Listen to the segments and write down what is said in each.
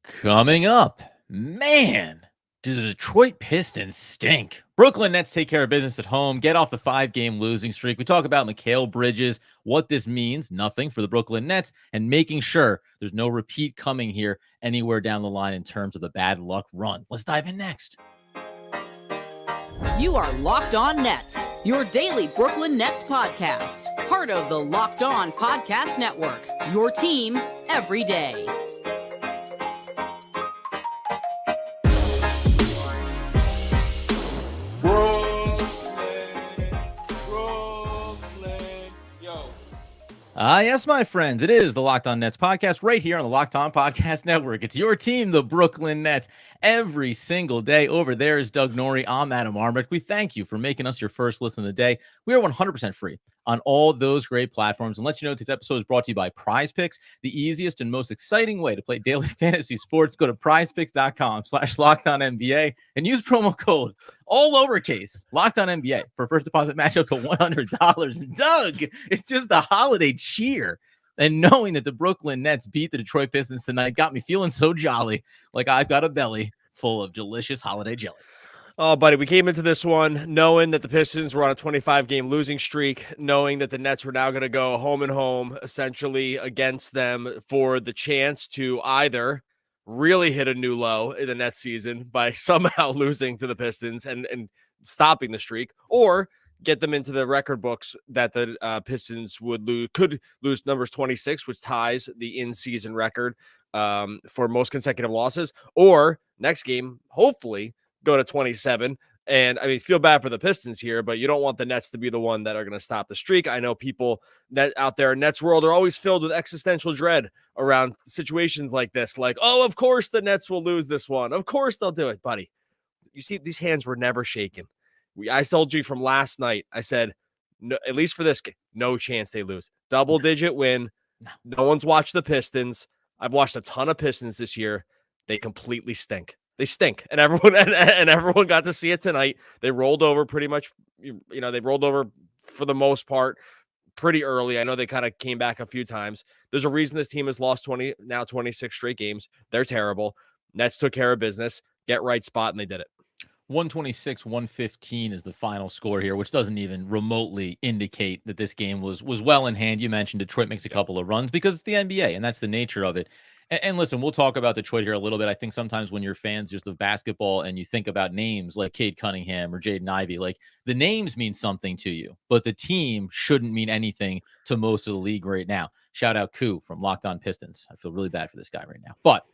Coming up, man, do the Detroit Pistons stink? Brooklyn Nets take care of business at home, get off the 5-game losing streak. We talk about Mikal Bridges, what this means, nothing for the Brooklyn Nets, and making sure there's no repeat coming here anywhere down the line in terms of the bad luck run. Let's dive in next. You are Locked On Nets, your daily Brooklyn Nets podcast. Part of the Locked On Podcast Network, your team every day. Yes, my friends, it is the Locked On Nets podcast right here on the Locked On Podcast Network. It's your team, the Brooklyn Nets, every single day. Over there is Doug Norrie. I'm Adam Armbrecht. We thank you for making us your first listen of the day. We are 100% free on all those great platforms. And let you know today's episode is brought to you by Prize Picks, the easiest and most exciting way to play daily fantasy sports. Go to prizepicks.com/LockedOnNBA and use promo code all lowercase LockedOnNBA for first deposit match up to $100. And Doug, it's just the holiday cheer. And knowing that the Brooklyn Nets beat the Detroit Pistons tonight got me feeling so jolly, like I've got a belly full of delicious holiday jelly. Oh, buddy, we came into this one knowing that the Pistons were on a 25-game losing streak, knowing that the Nets were now going to go home and home, essentially, against them for the chance to either really hit a new low in the Nets season by somehow losing to the Pistons and stopping the streak, or get them into the record books that the Pistons could lose numbers 26, which ties the in-season record for most consecutive losses, or next game, hopefully, go to 27. And I mean, feel bad for the Pistons here, but you don't want the Nets to be the one that are going to stop the streak. I know people that out there in Nets world are always filled with existential dread around situations like this. Like, oh, of course the Nets will lose this one. Of course they'll do it, buddy. You see, these hands were never shaken. I told you from last night, I said, no, at least for this game, no chance they lose. Double-digit win. No one's watched the Pistons. I've watched a ton of Pistons this year. They completely stink. They stink, and everyone got to see it tonight. They rolled over pretty much, they rolled over for the most part pretty early. I know they kind of came back a few times. There's a reason this team has lost 26 straight games. They're terrible. Nets took care of business, get right spot, and they did it. 126-115 is the final score here, which doesn't even remotely indicate that this game was well in hand. You mentioned Detroit makes a couple of runs because it's the NBA, and that's the nature of it. And listen, we'll talk about Detroit here a little bit. I think sometimes when you're fans just of basketball and you think about names like Cade Cunningham or Jaden Ivey, like the names mean something to you, but the team shouldn't mean anything to most of the league right now. Shout out Koo from Locked On Pistons. I feel really bad for this guy right now. But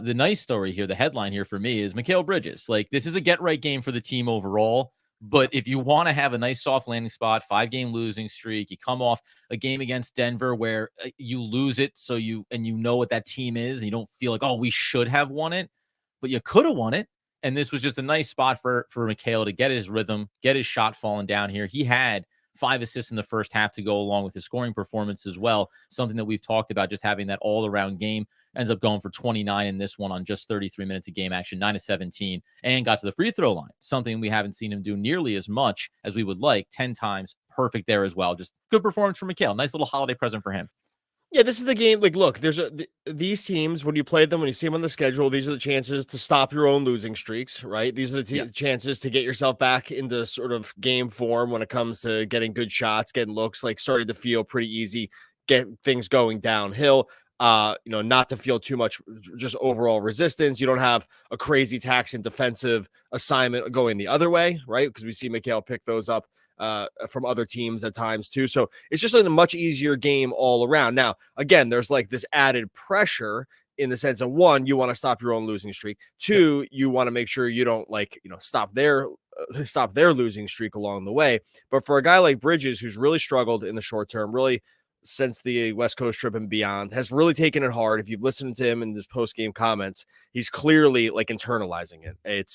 the nice story here, the headline here for me is Mikal Bridges. Like, this is a get-right game for the team overall. But if you want to have a nice soft landing spot, 5-game losing streak, you come off a game against Denver where you lose it, so you know what that team is, and you don't feel like, oh, we should have won it, but you could have won it. And this was just a nice spot for Mikal to get his rhythm, get his shot falling down here. He had 5 assists in the first half to go along with his scoring performance as well. Something that we've talked about, just having that all-around game. Ends up going for 29 in this one on just 33 minutes of game action, 9 of 17, and got to the free throw line. Something we haven't seen him do nearly as much as we would like. 10 times, perfect there as well. Just good performance for Mikal. Nice little holiday present for him. Yeah, this is the game. Like, look, these teams, when you play them, when you see them on the schedule, these are the chances to stop your own losing streaks, right? These are the chances to get yourself back into sort of game form when it comes to getting good shots, getting looks, like starting to feel pretty easy, get things going downhill. Not to feel too much just overall resistance. You don't have a crazy taxing defensive assignment going the other way, right? Because we see Mikal pick those up from other teams at times too. So it's just a much easier game all around. Now, again, there's like this added pressure in the sense of, one, you want to stop your own losing streak. Two, you want to make sure you don't stop their losing streak along the way. But for a guy like Bridges, who's really struggled in the short term, really since the West Coast trip and beyond, has really taken it hard. If you've listened to him in his post-game comments, he's clearly like internalizing it.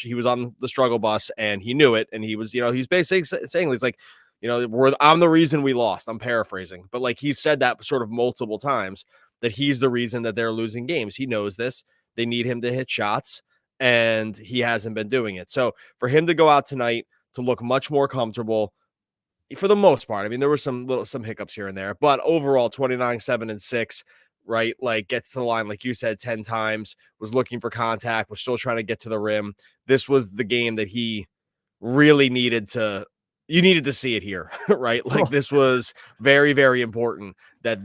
He was on the struggle bus and he knew it. And he was, he's basically saying, he's like, I'm the reason we lost. I'm paraphrasing, but like he said that sort of multiple times, that he's the reason that they're losing games. He knows this. They need him to hit shots and he hasn't been doing it. So for him to go out tonight to look much more comfortable, for the most part, I mean, there were some hiccups here and there, but overall 29, 7, and 6, right? Like gets to the line, like you said, 10 times, was looking for contact, was still trying to get to the rim. This was the game that he really needed to, you needed to see it here, right? Like this was very, very important that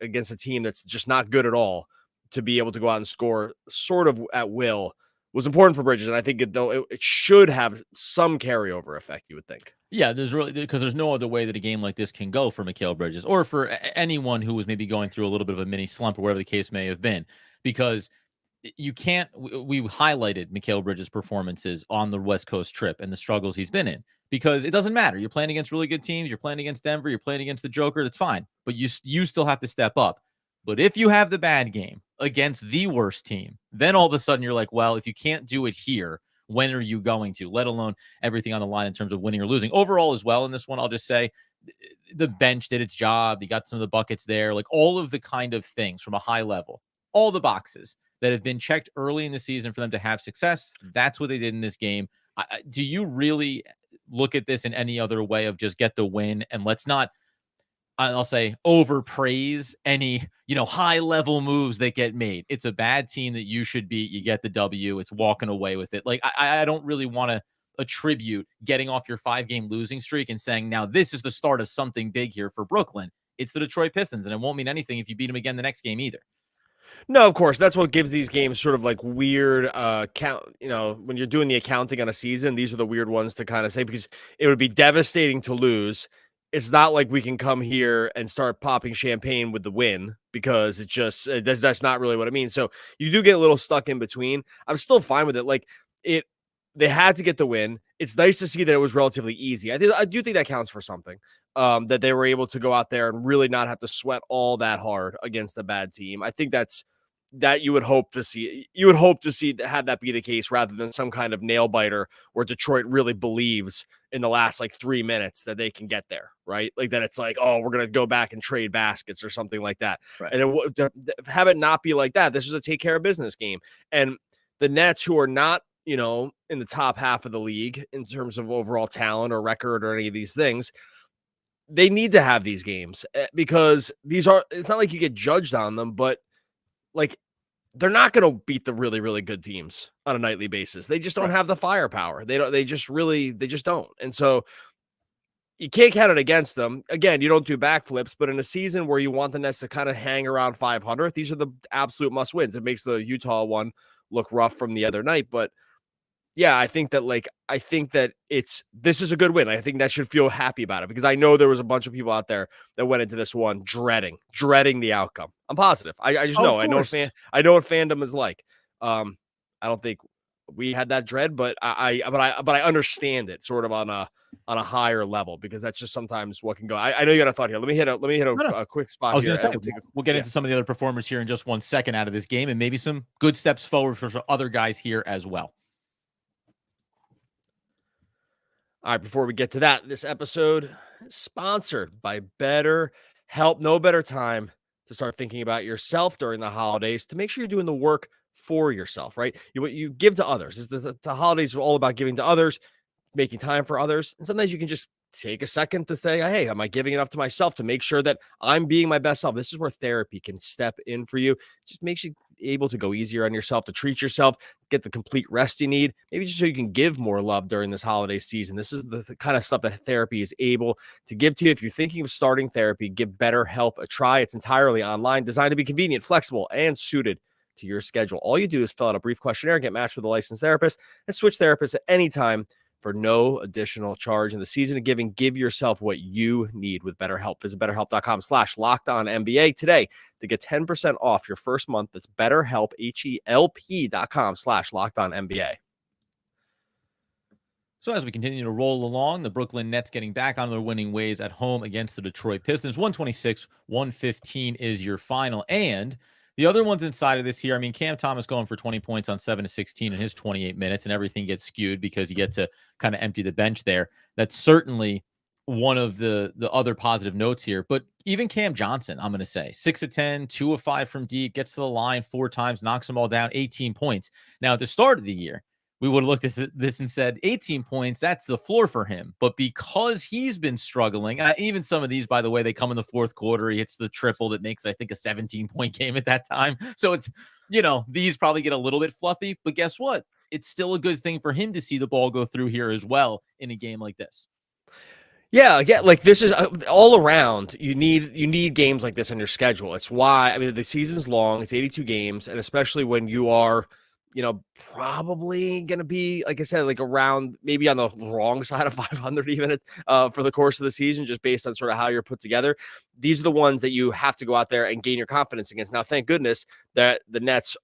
against a team that's just not good at all, to be able to go out and score sort of at will was important for Bridges. And I think it should have some carryover effect, you would think. Yeah, there's really, because there's no other way that a game like this can go for Mikal Bridges or for anyone who was maybe going through a little bit of a mini slump or whatever the case may have been, because you can't. We highlighted Mikal Bridges' performances on the West Coast trip and the struggles he's been in, because it doesn't matter. You're playing against really good teams. You're playing against Denver. You're playing against the Joker. That's fine, but you still have to step up. But if you have the bad game against the worst team, then all of a sudden you're like, well, if you can't do it here, when are you going to, let alone everything on the line in terms of winning or losing overall as well? In this one, I'll just say the bench did its job. You got some of the buckets there, like all of the kind of things from a high level, all the boxes that have been checked early in the season for them to have success. That's what they did in this game. Do you really look at this in any other way of just get the win? And let's not, I'll say, overpraise any, high level moves that get made. It's a bad team that you should beat. You get the W. It's walking away with it. Like, I don't really want to attribute getting off your 5-game losing streak and saying, now this is the start of something big here for Brooklyn. It's the Detroit Pistons, and it won't mean anything if you beat them again the next game either. No, of course. That's what gives these games sort of like weird count. When you're doing the accounting on a season, these are the weird ones to kind of say, because it would be devastating to lose. It's not like we can come here and start popping champagne with the win, because that's not really what it means. So you do get a little stuck in between. I'm still fine with it. Like they had to get the win. It's nice to see that it was relatively easy. I do think that counts for something. That they were able to go out there and really not have to sweat all that hard against a bad team. I think that you would hope to see. You would hope to see have that be the case, rather than some kind of nail biter where Detroit really believes in the last 3 minutes that they can get there, right? Like that it's like, oh, we're gonna go back and trade baskets or something like that. Right. And have it not be like that. This is a take care of business game. And the Nets, who are not, in the top half of the league in terms of overall talent or record or any of these things, they need to have these games, because it's not like you get judged on them, but they're not going to beat the really, really good teams on a nightly basis. They just don't have the firepower. They just don't. And so you can't count it against them. Again, you don't do backflips, but in a season where you want the Nets to kind of hang around 500, these are the absolute must wins. It makes the Utah one look rough from the other night, but yeah, I think that this is a good win. I think that should feel happy about it, because I know there was a bunch of people out there that went into this one dreading the outcome. I'm positive. I just know. I know what fandom is like. I don't think we had that dread, but I understand it sort of on a higher level, because that's just sometimes what can go. I know you got a thought here. Let me hit a quick spot. I was here. Say, we'll get into some of the other performers here in just 1 second out of this game, and maybe some good steps forward for some other guys here as well. All right, before we get to that, this episode is sponsored by BetterHelp. No better time to start thinking about yourself during the holidays, to make sure you're doing the work for yourself, right? You give to others. The holidays are all about giving to others, making time for others. And sometimes you can just take a second to say, hey, am I giving enough to myself to make sure that I'm being my best self? This is where therapy can step in for you. It just makes you able to go easier on yourself, to treat yourself, get the complete rest you need, maybe just so you can give more love during this holiday season. This is the kind of stuff that therapy is able to give to you. If you're thinking of starting therapy, give BetterHelp a try. It's entirely online, designed to be convenient, flexible, and suited to your schedule. All you do is fill out a brief questionnaire, get matched with a licensed therapist, and switch therapists at any time for no additional charge. In the season of giving, give yourself what you need with BetterHelp. Visit BetterHelp.com/LockedOnNBA today to get 10% off your first month. That's BetterHelp, HELP.com/LockedOnNBA. So as we continue to roll along, the Brooklyn Nets getting back on their winning ways at home against the Detroit Pistons. 126-115 is your final. And the other ones inside of this here, I mean, Cam Thomas going for 20 points on 7 of 16 in his 28 minutes, and everything gets skewed because you get to kind of empty the bench there. That's certainly one of the other positive notes here. But even Cam Johnson, I'm going to say 6 of 10, 2 of 5 from deep, gets to the line 4 times, knocks them all down, 18 points. Now, at the start of the year, we would have looked at this and said 18 points, that's the floor for him. But because he's been struggling, even some of these, by the way, they come in the fourth quarter. He hits the triple that makes, I think, a 17-point game at that time. So it's, these probably get a little bit fluffy. But guess what? It's still a good thing for him to see the ball go through here as well in a game like this. Yeah, like this is all around. You need games like this on your schedule. It's why, I mean, the season's long. It's 82 games, and especially when you are, probably going to be, like I said, like around maybe on the wrong side of 500 even for the course of the season, just based on sort of how you're put together. These are the ones that you have to go out there and gain your confidence against. Now, thank goodness that the Nets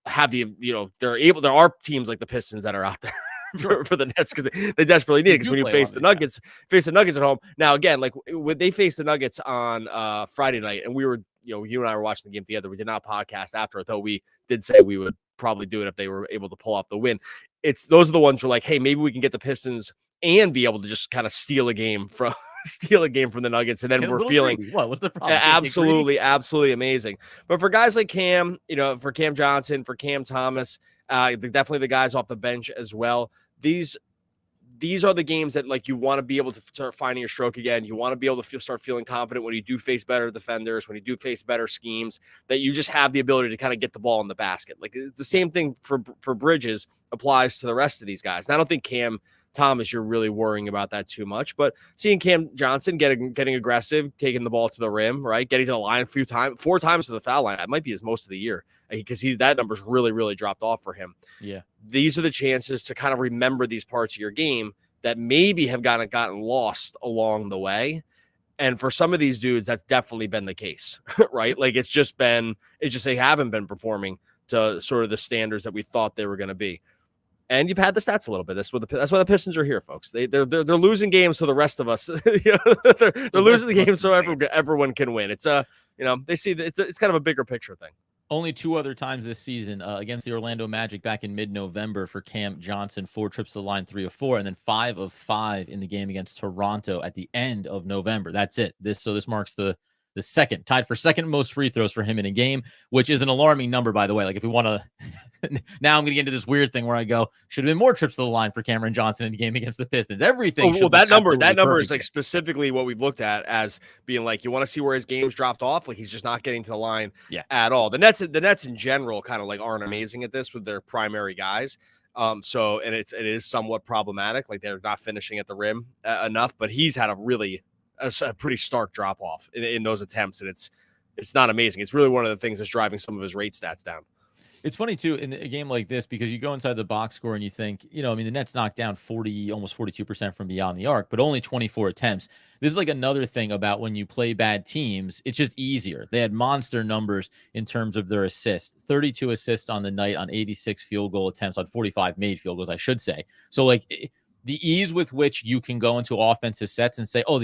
have there are teams like the Pistons that are out there. For the Nets, because they desperately need it. Because when you face the Nuggets at home. Now, again, like when they faced the Nuggets on Friday night, and we were, you and I were watching the game together. We did not podcast after, though we did say we would probably do it if they were able to pull off the win. Those are the ones where like, hey, maybe we can get the Pistons and be able to just kind of steal a game from the Nuggets, and then we're feeling greedy. What was the problem? Absolutely amazing. But for guys like Cam, for Cam Johnson, for Cam Thomas, definitely the guys off the bench as well. These are the games that like you want to be able to start finding your stroke again. You want to be able to start feeling confident when you do face better defenders, when you do face better schemes, that you just have the ability to kind of get the ball in the basket. Like the same thing for Bridges applies to the rest of these guys. And I don't think Cam Thomas, you're really worrying about that too much, but seeing Cam Johnson getting aggressive, taking the ball to the rim, right, getting to the line 4 times to the foul line, that might be his most of the year, because that number's really, really dropped off for him. Yeah, these are the chances to kind of remember these parts of your game that maybe have gotten lost along the way. And for some of these dudes, that's definitely been the case, right? Like they haven't been performing to sort of the standards that we thought they were going to be. And you've had the stats a little bit. That's why the Pistons are here, folks. They're losing games so the rest of us, they're losing the game so everyone can win. It's they see that it's kind of a bigger picture thing. Only 2 other times this season against the Orlando Magic back in mid-November for Cam Johnson, 4 trips to the line, 3 of 4, and then 5 of 5 in the game against Toronto at the end of November. That's it. This marks the second, tied for second most free throws for him in a game, which is an alarming number, by the way. Like if we want to, now I'm going to get into this weird thing where I go, should have been more trips to the line for Cameron Johnson in a game against the Pistons. Everything. Well, that number is like specifically what we've looked at as being like, you want to see where his game's dropped off. Like he's just not getting to the line at all. The Nets in general kind of like aren't amazing at this with their primary guys. So it is somewhat problematic. Like they're not finishing at the rim enough, but he's had a pretty stark drop off in those attempts. And it's not amazing. It's really one of the things that's driving some of his rate stats down. It's funny too in a game like this, because you go inside the box score and you think, the Nets knocked down almost 42% from beyond the arc, but only 24 attempts. This is like another thing about when you play bad teams, it's just easier. They had monster numbers in terms of their assists, 32 assists on the night on 86 field goal attempts on 45 made field goals, I should say. So like the ease with which you can go into offensive sets and say, oh,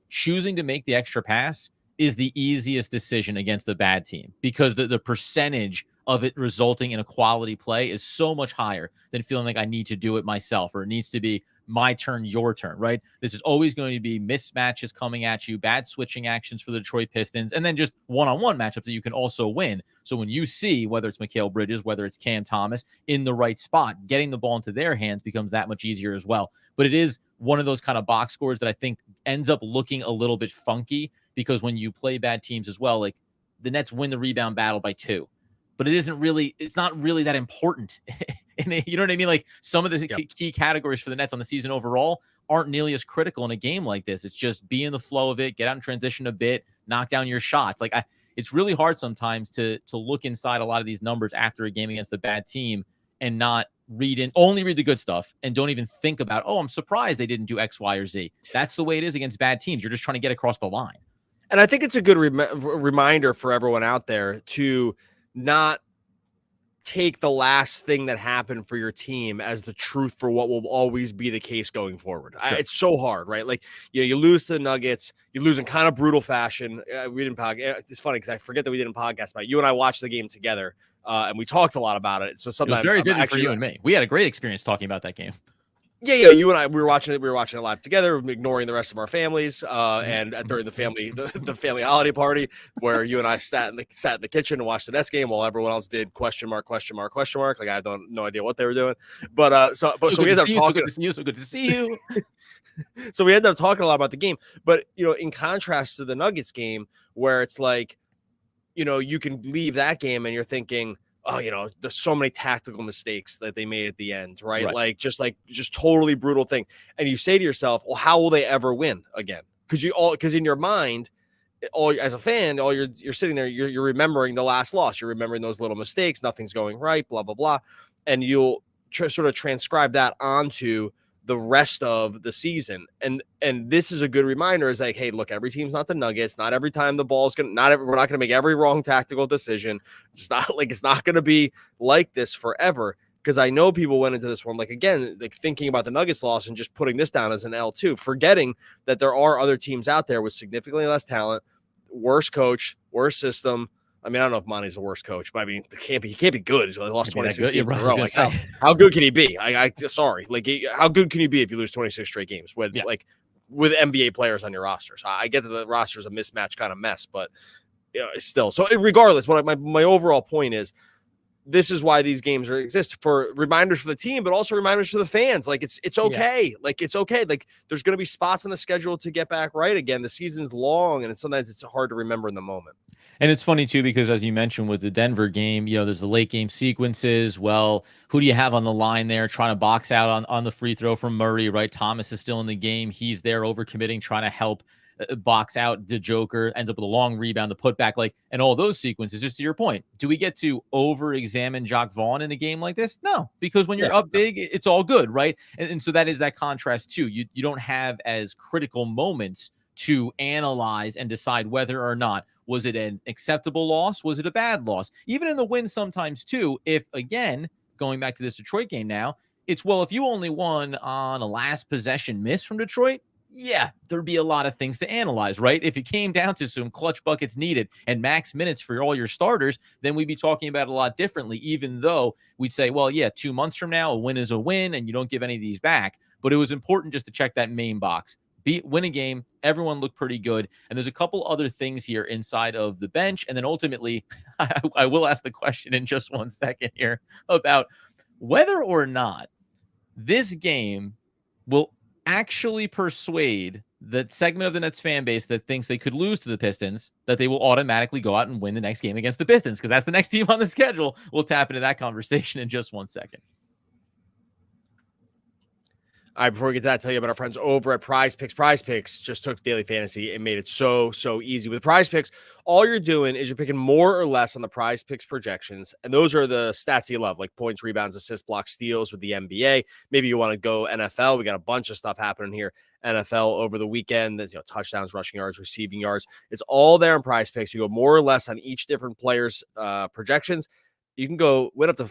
choosing to make the extra pass is the easiest decision against the bad team, because the percentage of it resulting in a quality play is so much higher than feeling like I need to do it myself, or it needs to be my turn, your turn, right? This is always going to be mismatches coming at you, bad switching actions for the Detroit Pistons, and then just one-on-one matchups that you can also win. So when you see whether it's Mikal Bridges, whether it's Cam Thomas in the right spot, getting the ball into their hands becomes that much easier as well. But it is one of those kind of box scores that I think ends up looking a little bit funky, because when you play bad teams as well, like the Nets win the rebound battle by 2. But it's not really that important. And you know what I mean? Like some of the key categories for the Nets on the season overall aren't nearly as critical in a game like this. It's just be in the flow of it, get out in transition a bit, knock down your shots. Like it's really hard sometimes to look inside a lot of these numbers after a game against a bad team and not only read the good stuff and don't even think about, oh, I'm surprised they didn't do X, Y, or Z. That's the way it is against bad teams. You're just trying to get across the line. And I think it's a good reminder for everyone out there to not take the last thing that happened for your team as the truth for what will always be the case going forward. Sure. It's so hard, right? Like, you lose to the Nuggets, you lose in kind of brutal fashion. We didn't podcast. It's funny because I forget that we didn't podcast about it. You and I watched the game together, and we talked a lot about it. So sometimes it was very different for you and me. We had a great experience talking about that game. Yeah, you and I, we were watching it live together, ignoring the rest of our families. And during the family holiday party, where you and I sat in the kitchen and watched the Nets game, while everyone else did question mark. Like I don't no idea what they were doing. But so we ended up talking. So good to see you. So we ended up talking a lot about the game. But in contrast to the Nuggets game, where it's like, you can leave that game and you're thinking, oh, there's so many tactical mistakes that they made at the end, right? Like just totally brutal thing. And you say to yourself, well, how will they ever win again? Because in your mind, as a fan, you're sitting there, you're remembering the last loss, you're remembering those little mistakes, nothing's going right, blah blah blah, and you'll sort of transcribe that onto the rest of the season. And this is a good reminder, is like, hey, look, every team's not the Nuggets. Not every time the ball's gonna we're not gonna make every wrong tactical decision. It's not gonna be like this forever. Because I know people went into this one, like, again, like thinking about the Nuggets loss and just putting this down as an L2, forgetting that there are other teams out there with significantly less talent, worse coach, worse system. I mean, I don't know if Monty's the worst coach, but I mean, he can't be good. He's lost 26 games in a row. Like, how good can he be? Sorry. Like, how good can you be if you lose 26 straight games with NBA players on your roster? So I get that the roster is a mismatch kind of mess, but still. So regardless, what my overall point is, this is why these games exist, for reminders for the team, but also reminders for the fans. Like, it's okay. Yeah. Like, it's okay. Like, there's going to be spots on the schedule to get back right again. The season's long, and sometimes it's hard to remember in the moment. And it's funny too, because as you mentioned with the Denver game, there's the late game sequences. Well, who do you have on the line there trying to box out on the free throw from Murray, right? Thomas is still in the game. He's there overcommitting, trying to help box out the Joker, ends up with a long rebound, the putback, and all those sequences. Just to your point, do we get to over-examine Jacque Vaughn in a game like this? No, because when you're up big, it's all good, right? And so that is that contrast too. You don't have as critical moments to analyze and decide whether or not was it an acceptable loss, was it a bad loss. Even in the win sometimes too, if, again, going back to this Detroit game now, it's, well, if you only won on a last possession miss from Detroit, yeah, there'd be a lot of things to analyze, right? If it came down to some clutch buckets needed and max minutes for all your starters, then we'd be talking about it a lot differently, even though we'd say, well, yeah, 2 months from now, a win is a win and you don't give any of these back. But it was important just to check that main box. Win a game. Everyone looked pretty good. And there's a couple other things here inside of the bench. And then ultimately, I will ask the question in just 1 second here about whether or not this game will actually persuade the segment of the Nets fan base that thinks they could lose to the Pistons, that they will automatically go out and win the next game against the Pistons, because that's the next team on the schedule. We'll tap into that conversation in just 1 second. All right, before we get to that, I'll tell you about our friends over at Prize Picks. Prize Picks just took daily fantasy and made it so easy. With Prize Picks, all you're doing is you're picking more or less on the Prize Picks projections, and those are the stats you love, like points, rebounds, assists, blocks, steals with the NBA. Maybe you want to go NFL. We got a bunch of stuff happening here. NFL over the weekend, touchdowns, rushing yards, receiving yards. It's all there in Prize Picks. You go more or less on each different player's projections. You can win up to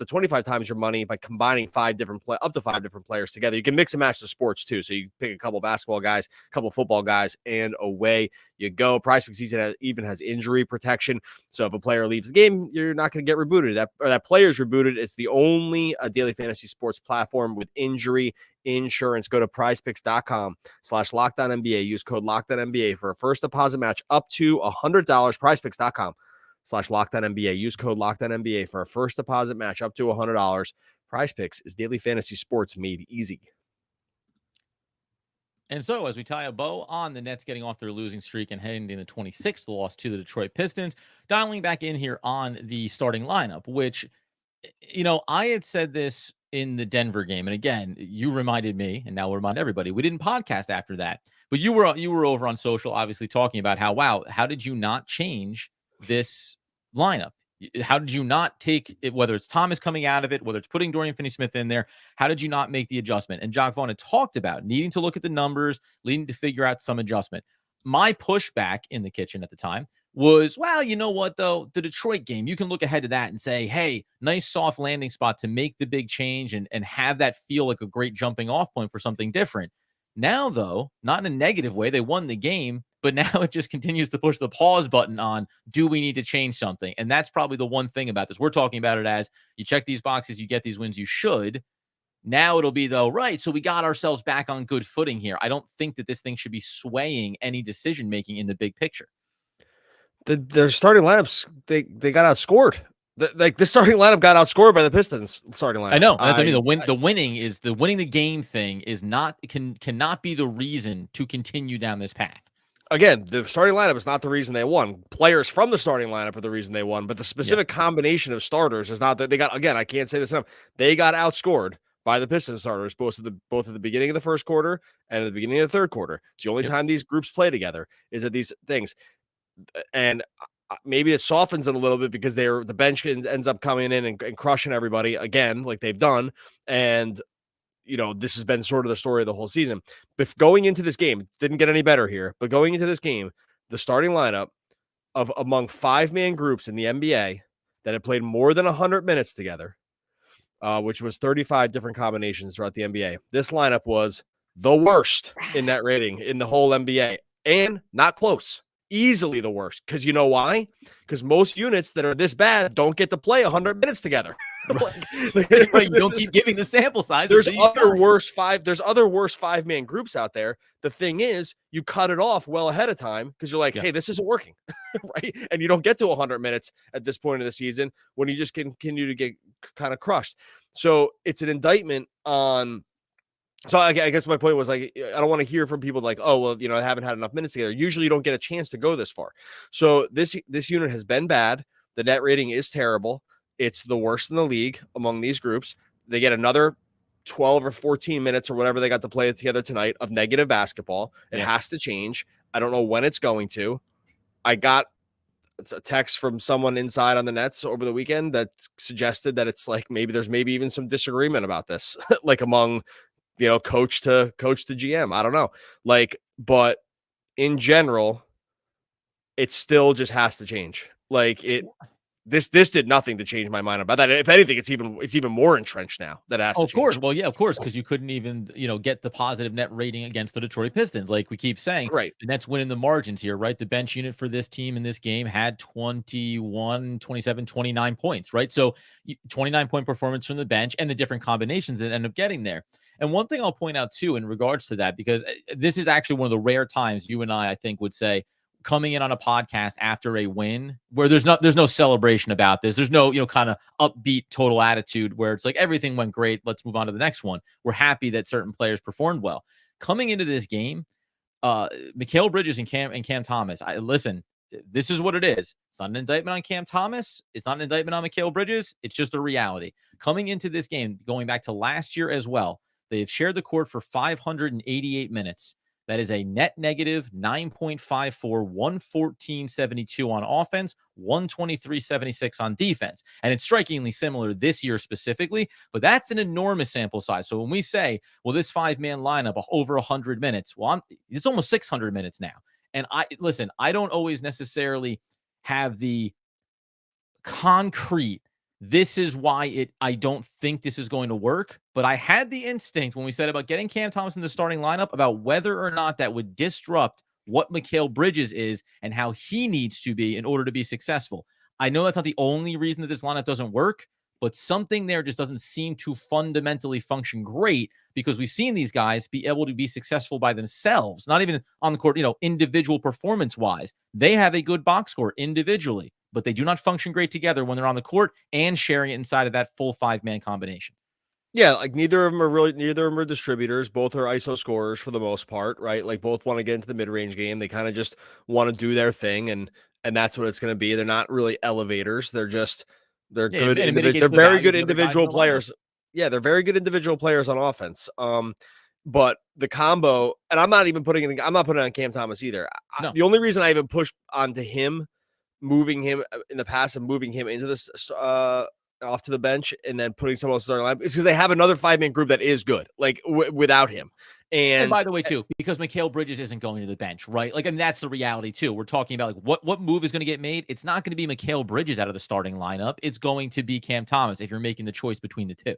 25 times your money by combining up to 5 different players together. You can mix and match the sports too. So you pick a couple basketball guys, a couple football guys, and away you go. Prize Picks even has injury protection. So if a player leaves the game, you're not going to get rebooted. That player's rebooted. It's the only daily fantasy sports platform with injury insurance. Go to prizepicks.com/LockedOnNBA. Use code LockedOnNBA for a first deposit match up to $100. prizepicks.com/LockedOnNBA. Use code LockedOnNBA for a first deposit match up to $100. Prize Picks is daily fantasy sports made easy. And so, as we tie a bow on the Nets getting off their losing streak and heading in the 26th loss to the Detroit Pistons, dialing back in here on the starting lineup, which, I had said this in the Denver game. And again, you reminded me, and now we'll remind everybody, we didn't podcast after that. But you were over on social, obviously, talking about how did you not change this lineup? How did you not take it, whether it's Thomas coming out of it, whether it's putting Dorian Finney-Smith in there, how did you not make the adjustment? And Jacque Vaughn had talked about needing to look at the numbers, needing to figure out some adjustment. My pushback in the kitchen at the time was, well, you know what, though? The Detroit game, you can look ahead to that and say, hey, nice soft landing spot to make the big change and have that feel like a great jumping off point for something different. Now, though, not in a negative way, they won the game, but now it just continues to push the pause button on, do we need to change something? And that's probably the one thing about this. We're talking about it as you check these boxes, you get these wins, you should. Now it'll be, though, right, so we got ourselves back on good footing here. I don't think that this thing should be swaying any decision making in the big picture. Their starting lineups, they got outscored. This starting lineup got outscored by the Pistons starting lineup. I know. That's what I mean. The winning the game thing is cannot be the reason to continue down this path. Again, the starting lineup is not the reason they won. Players from the starting lineup are the reason they won, but the specific combination of starters is not that they got. Again, I can't say this enough. They got outscored by the Pistons starters both at the beginning of the first quarter and at the beginning of the third quarter. It's the only time these groups play together is at these things, and maybe it softens it a little bit because the bench ends up coming in and crushing everybody again, like they've done, and this has been sort of the story of the whole season. But going into this game, it didn't get any better here, but going into this game, the starting lineup of among 5-man groups in the NBA that had played more than 100 minutes together, which was 35 different combinations throughout the NBA. This lineup was the worst in net rating in the whole NBA, and not close. Easily the worst. Because you know why? Because most units that are this bad don't get to play 100 minutes together. You don't keep giving the sample size. There's other worse 5-man groups out there. The thing is, you cut it off well ahead of time because you're like, hey, this isn't working, right? And you don't get to 100 minutes at this point in the season when you just continue to get kind of crushed. So it's an indictment on. So I guess my point was, like, I don't want to hear from people like, oh, well, I haven't had enough minutes together. Usually you don't get a chance to go this far. So this unit has been bad. The net rating is terrible. It's the worst in the league among these groups. They get another 12 or 14 minutes or whatever they got to play together tonight of negative basketball. It has to change. I don't know when it's going to. I got a text from someone inside on the Nets over the weekend that suggested that it's like there's even some disagreement about this, like among coach to GM. I don't know. But in general, it still just has to change. This did nothing to change my mind about that. If anything, it's even more entrenched now that it has to change. Of course. Well, yeah, of course, because you couldn't even, get the positive net rating against the Detroit Pistons. Like we keep saying, right. The Nets winning the margins here, right? The bench unit for this team in this game had 21, 27, 29 points, right? So 29-point performance from the bench and the different combinations that end up getting there. And one thing I'll point out too, in regards to that, because this is actually one of the rare times you and I think would say, coming in on a podcast after a win where there's no celebration about this. There's no, kind of upbeat total attitude where it's like everything went great. Let's move on to the next one. We're happy that certain players performed well. Coming into this game, Mikal Bridges and Cam Thomas, listen, this is what it is. It's not an indictment on Cam Thomas. It's not an indictment on Mikal Bridges. It's just a reality. Coming into this game, going back to last year as well, they've shared the court for 588 minutes. That is a net negative 9.54, 114.72 on offense, 123.76 on defense. And it's strikingly similar this year specifically, but that's an enormous sample size. So when we say, well, this 5-man lineup over 100 minutes, well, it's almost 600 minutes now. And I don't always necessarily have the concrete, this is why I don't think this is going to work. But I had the instinct when we said about getting Cam Thomas in the starting lineup about whether or not that would disrupt what Mikal Bridges is and how he needs to be in order to be successful. I know that's not the only reason that this lineup doesn't work, but something there just doesn't seem to fundamentally function great because we've seen these guys be able to be successful by themselves, not even on the court, individual performance wise. They have a good box score individually, but they do not function great together when they're on the court and sharing it inside of that full 5-man combination. Yeah, like neither of them are distributors. Both are ISO scorers for the most part, right? Like both want to get into the mid-range game. They kind of just want to do their thing, and that's what it's going to be. They're not really elevators. They're good. They're very good individual players. Yeah, they're very good individual players on offense. But the combo, and I'm not putting it on Cam Thomas either. No. The only reason I even pushed onto him, moving him in the past and moving him into this off to the bench and then putting someone else starting line is because they have another 5-man group that is good, like without him. And by the way, too, because Mikal Bridges isn't going to the bench, right? Like, that's the reality too. We're talking about like what move is going to get made. It's not going to be Mikal Bridges out of the starting lineup. It's going to be Cam Thomas if you're making the choice between the two.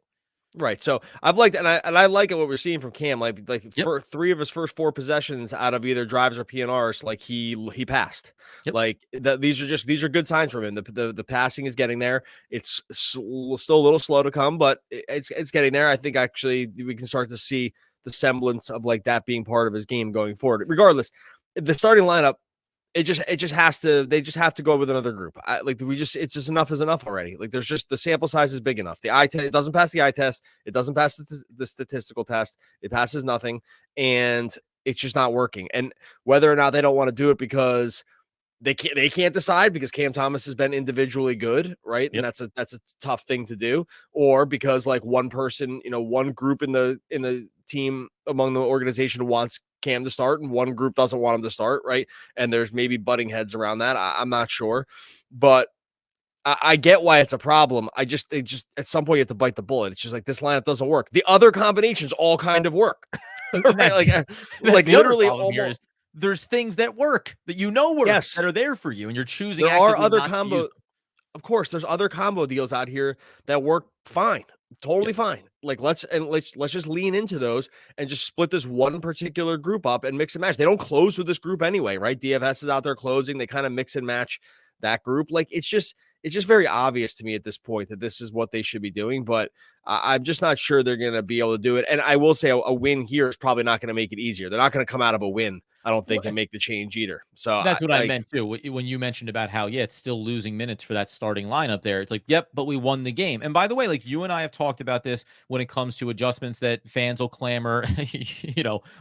Right. So I've liked, and I like it what we're seeing from Cam. Like Yep. for 3 of his first 4 possessions out of either drives or PNRs, like he passed. Yep. Like these are good signs from him. The passing is getting there. It's still a little slow to come, but it's getting there. I think actually we can start to see the semblance of like that being part of his game going forward. Regardless, the starting lineup, they just have to go with another group. It's just enough is enough already. Like there's just the sample size is big enough. The eye test, it doesn't pass the eye test. It doesn't pass the statistical test. It passes nothing, and it's just not working. And whether or not they don't want to do it because they can't decide because Cam Thomas has been individually good, right? Yep. And that's a tough thing to do, or because like one person, one group in the team among the organization wants Cam to start and one group doesn't want him to start, right? And there's maybe butting heads around that. I'm not sure, but I get why it's a problem. They just at some point you have to bite the bullet. It's just like this lineup doesn't work. The other combinations all kind of work, right? Like literally almost. There's things that work that work Yes. that are there for you, and you're choosing. There are other not combo. Of course, there's other combo deals out here that work fine, totally fine. Like let's just lean into those and just split this one particular group up and mix and match. They don't close with this group anyway, right? DFS is out there closing. They kind of mix and match that group. Like it's just very obvious to me at this point that this is what they should be doing, but I'm just not sure they're going to be able to do it. And I will say a win here is probably not going to make it easier. They're not going to come out of a win, I don't think, and make the change either. So that's what I meant too. When you mentioned about how, it's still losing minutes for that starting lineup there. It's like, yep, but we won the game. And by the way, like you and I have talked about this when it comes to adjustments that fans will clamor,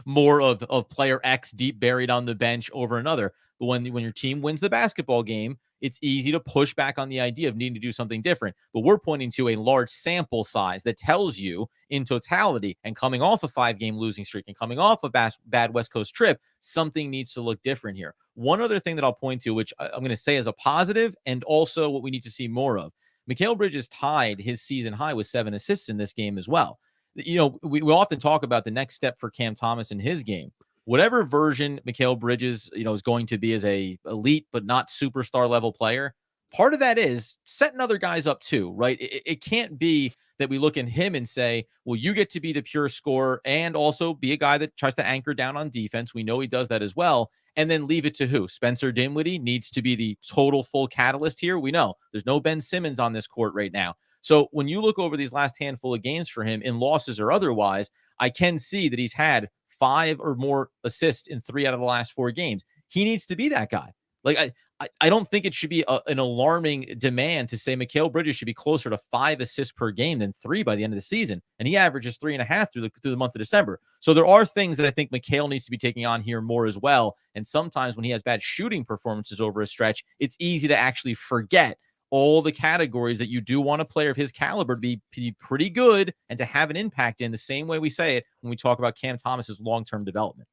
more of player X deep buried on the bench over another. But when your team wins the basketball game, it's easy to push back on the idea of needing to do something different. But we're pointing to a large sample size that tells you in totality, and coming off a 5-game losing streak and coming off a bad West Coast trip, something needs to look different here. One other thing that I'll point to, which I'm going to say is a positive and also what we need to see more of, Mikal Bridges tied his season high with 7 assists in this game as well. We often talk about the next step for Cam Thomas in his game. Whatever version Mikal Bridges, is going to be as a elite but not superstar level player, part of that is setting other guys up too, right? It can't be that we look at him and say, well, you get to be the pure scorer and also be a guy that tries to anchor down on defense. We know he does that as well. And then leave it to who? Spencer Dinwiddie needs to be the total full catalyst here. We know there's no Ben Simmons on this court right now. So when you look over these last handful of games for him in losses or otherwise, I can see that he's had 5 or more assists in 3 out of the last 4 games. He needs to be that guy. Like I don't think it should be an alarming demand to say Mikal Bridges should be closer to 5 assists per game than 3 by the end of the season, and he averages 3.5 through the month of December. So there are things that I think Mikal needs to be taking on here more as well. And sometimes when he has bad shooting performances over a stretch, it's easy to actually forget all the categories that you do want a player of his caliber to be pretty good and to have an impact in, the same way we say it when we talk about Cam Thomas's long-term development.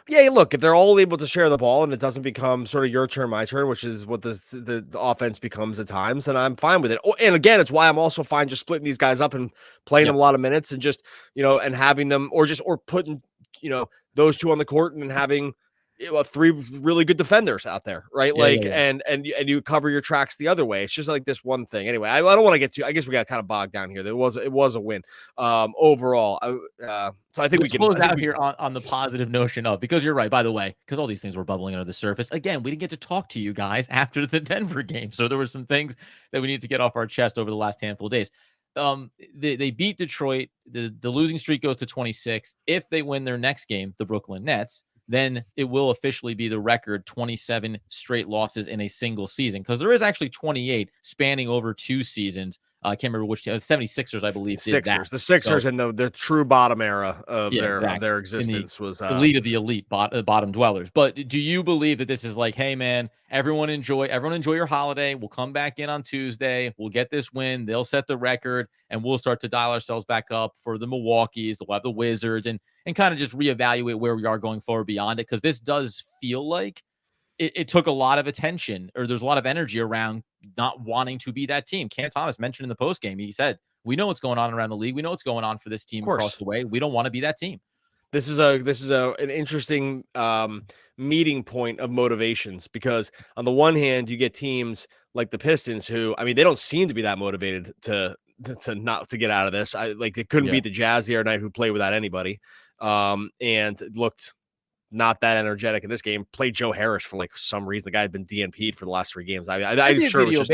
Yeah, look, if they're all able to share the ball and it doesn't become sort of your turn, my turn, which is what the offense becomes at times, then I'm fine with it. Oh, and again, it's why I'm also fine just splitting these guys up and playing them a lot of minutes and just, and having them or putting, those 2 on the court and having 3 really good defenders out there, right? And you cover your tracks the other way. It's just like this one thing. Anyway, I don't want to get too. I guess we got kind of bogged down here. It was a win overall. So I think we can close out here on the positive notion of, because you're right, by the way, because all these things were bubbling under the surface. Again, we didn't get to talk to you guys after the Denver game, so there were some things that we need to get off our chest over the last handful of days. They beat Detroit. The losing streak goes to 26. If they win their next game, the Brooklyn Nets, then it will officially be the record 27 straight losses in a single season, because there is actually 28 spanning over 2 seasons. I can't remember which. 76ers, I believe, did that. The Sixers in the true bottom era of their existence was the elite of the elite bottom dwellers. But do you believe that this is like, hey man, everyone enjoy your holiday. We'll come back in on Tuesday. We'll get this win. They'll set the record, and we'll start to dial ourselves back up for the Milwaukee's. We'll have the Wizards, and kind of just reevaluate where we are going forward beyond it, because this does feel like it took a lot of attention, or there's a lot of energy around not wanting to be that team. Cam Thomas mentioned in the post game, he said, we know what's going on around the league. We know what's going on for this team across the way. We don't want to be that team. This is an interesting meeting point of motivations, because on the one hand, you get teams like the Pistons who, I mean, they don't seem to be that motivated to to get out of this. They couldn't beat the Jazz the other night, who played without anybody, and looked not that energetic in this game. Played Joe Harris for some reason. The guy had been DNP'd for the last 3 games. I'm sure it was just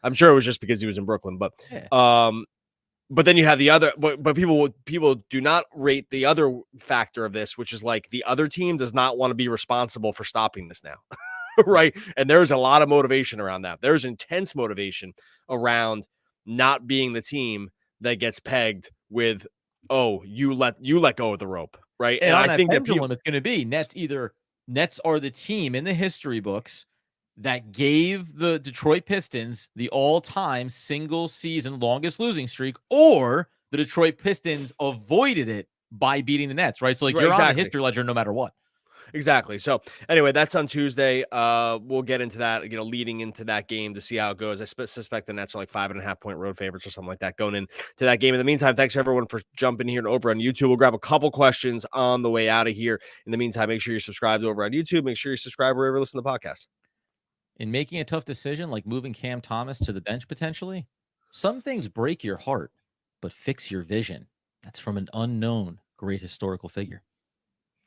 I'm sure it was just because he was in Brooklyn, but but then you have the other, but people do not rate the other factor of this, which is the other team does not want to be responsible for stopping this now. Right. And there's a lot of motivation around that. There's intense motivation around not being the team that gets pegged with, oh, you let go of the rope. Right. And I think that pendulum it's going to be Nets are the team in the history books that gave the Detroit Pistons the all-time single season longest losing streak, or the Detroit Pistons avoided it by beating the Nets. Right. So you're on the history ledger no matter what. Exactly. So anyway, that's on Tuesday. We'll get into that, leading into that game to see how it goes. I suspect the Nets are 5.5-point road favorites or something like that going into that game. In the meantime, thanks everyone for jumping here and over on YouTube. We'll grab a couple questions on the way out of here. In the meantime, make sure you're subscribed over on YouTube. Make sure you subscribe wherever you listen to the podcast. In making a tough decision like moving Cam Thomas to the bench potentially, some things break your heart, but fix your vision. That's from an unknown great historical figure.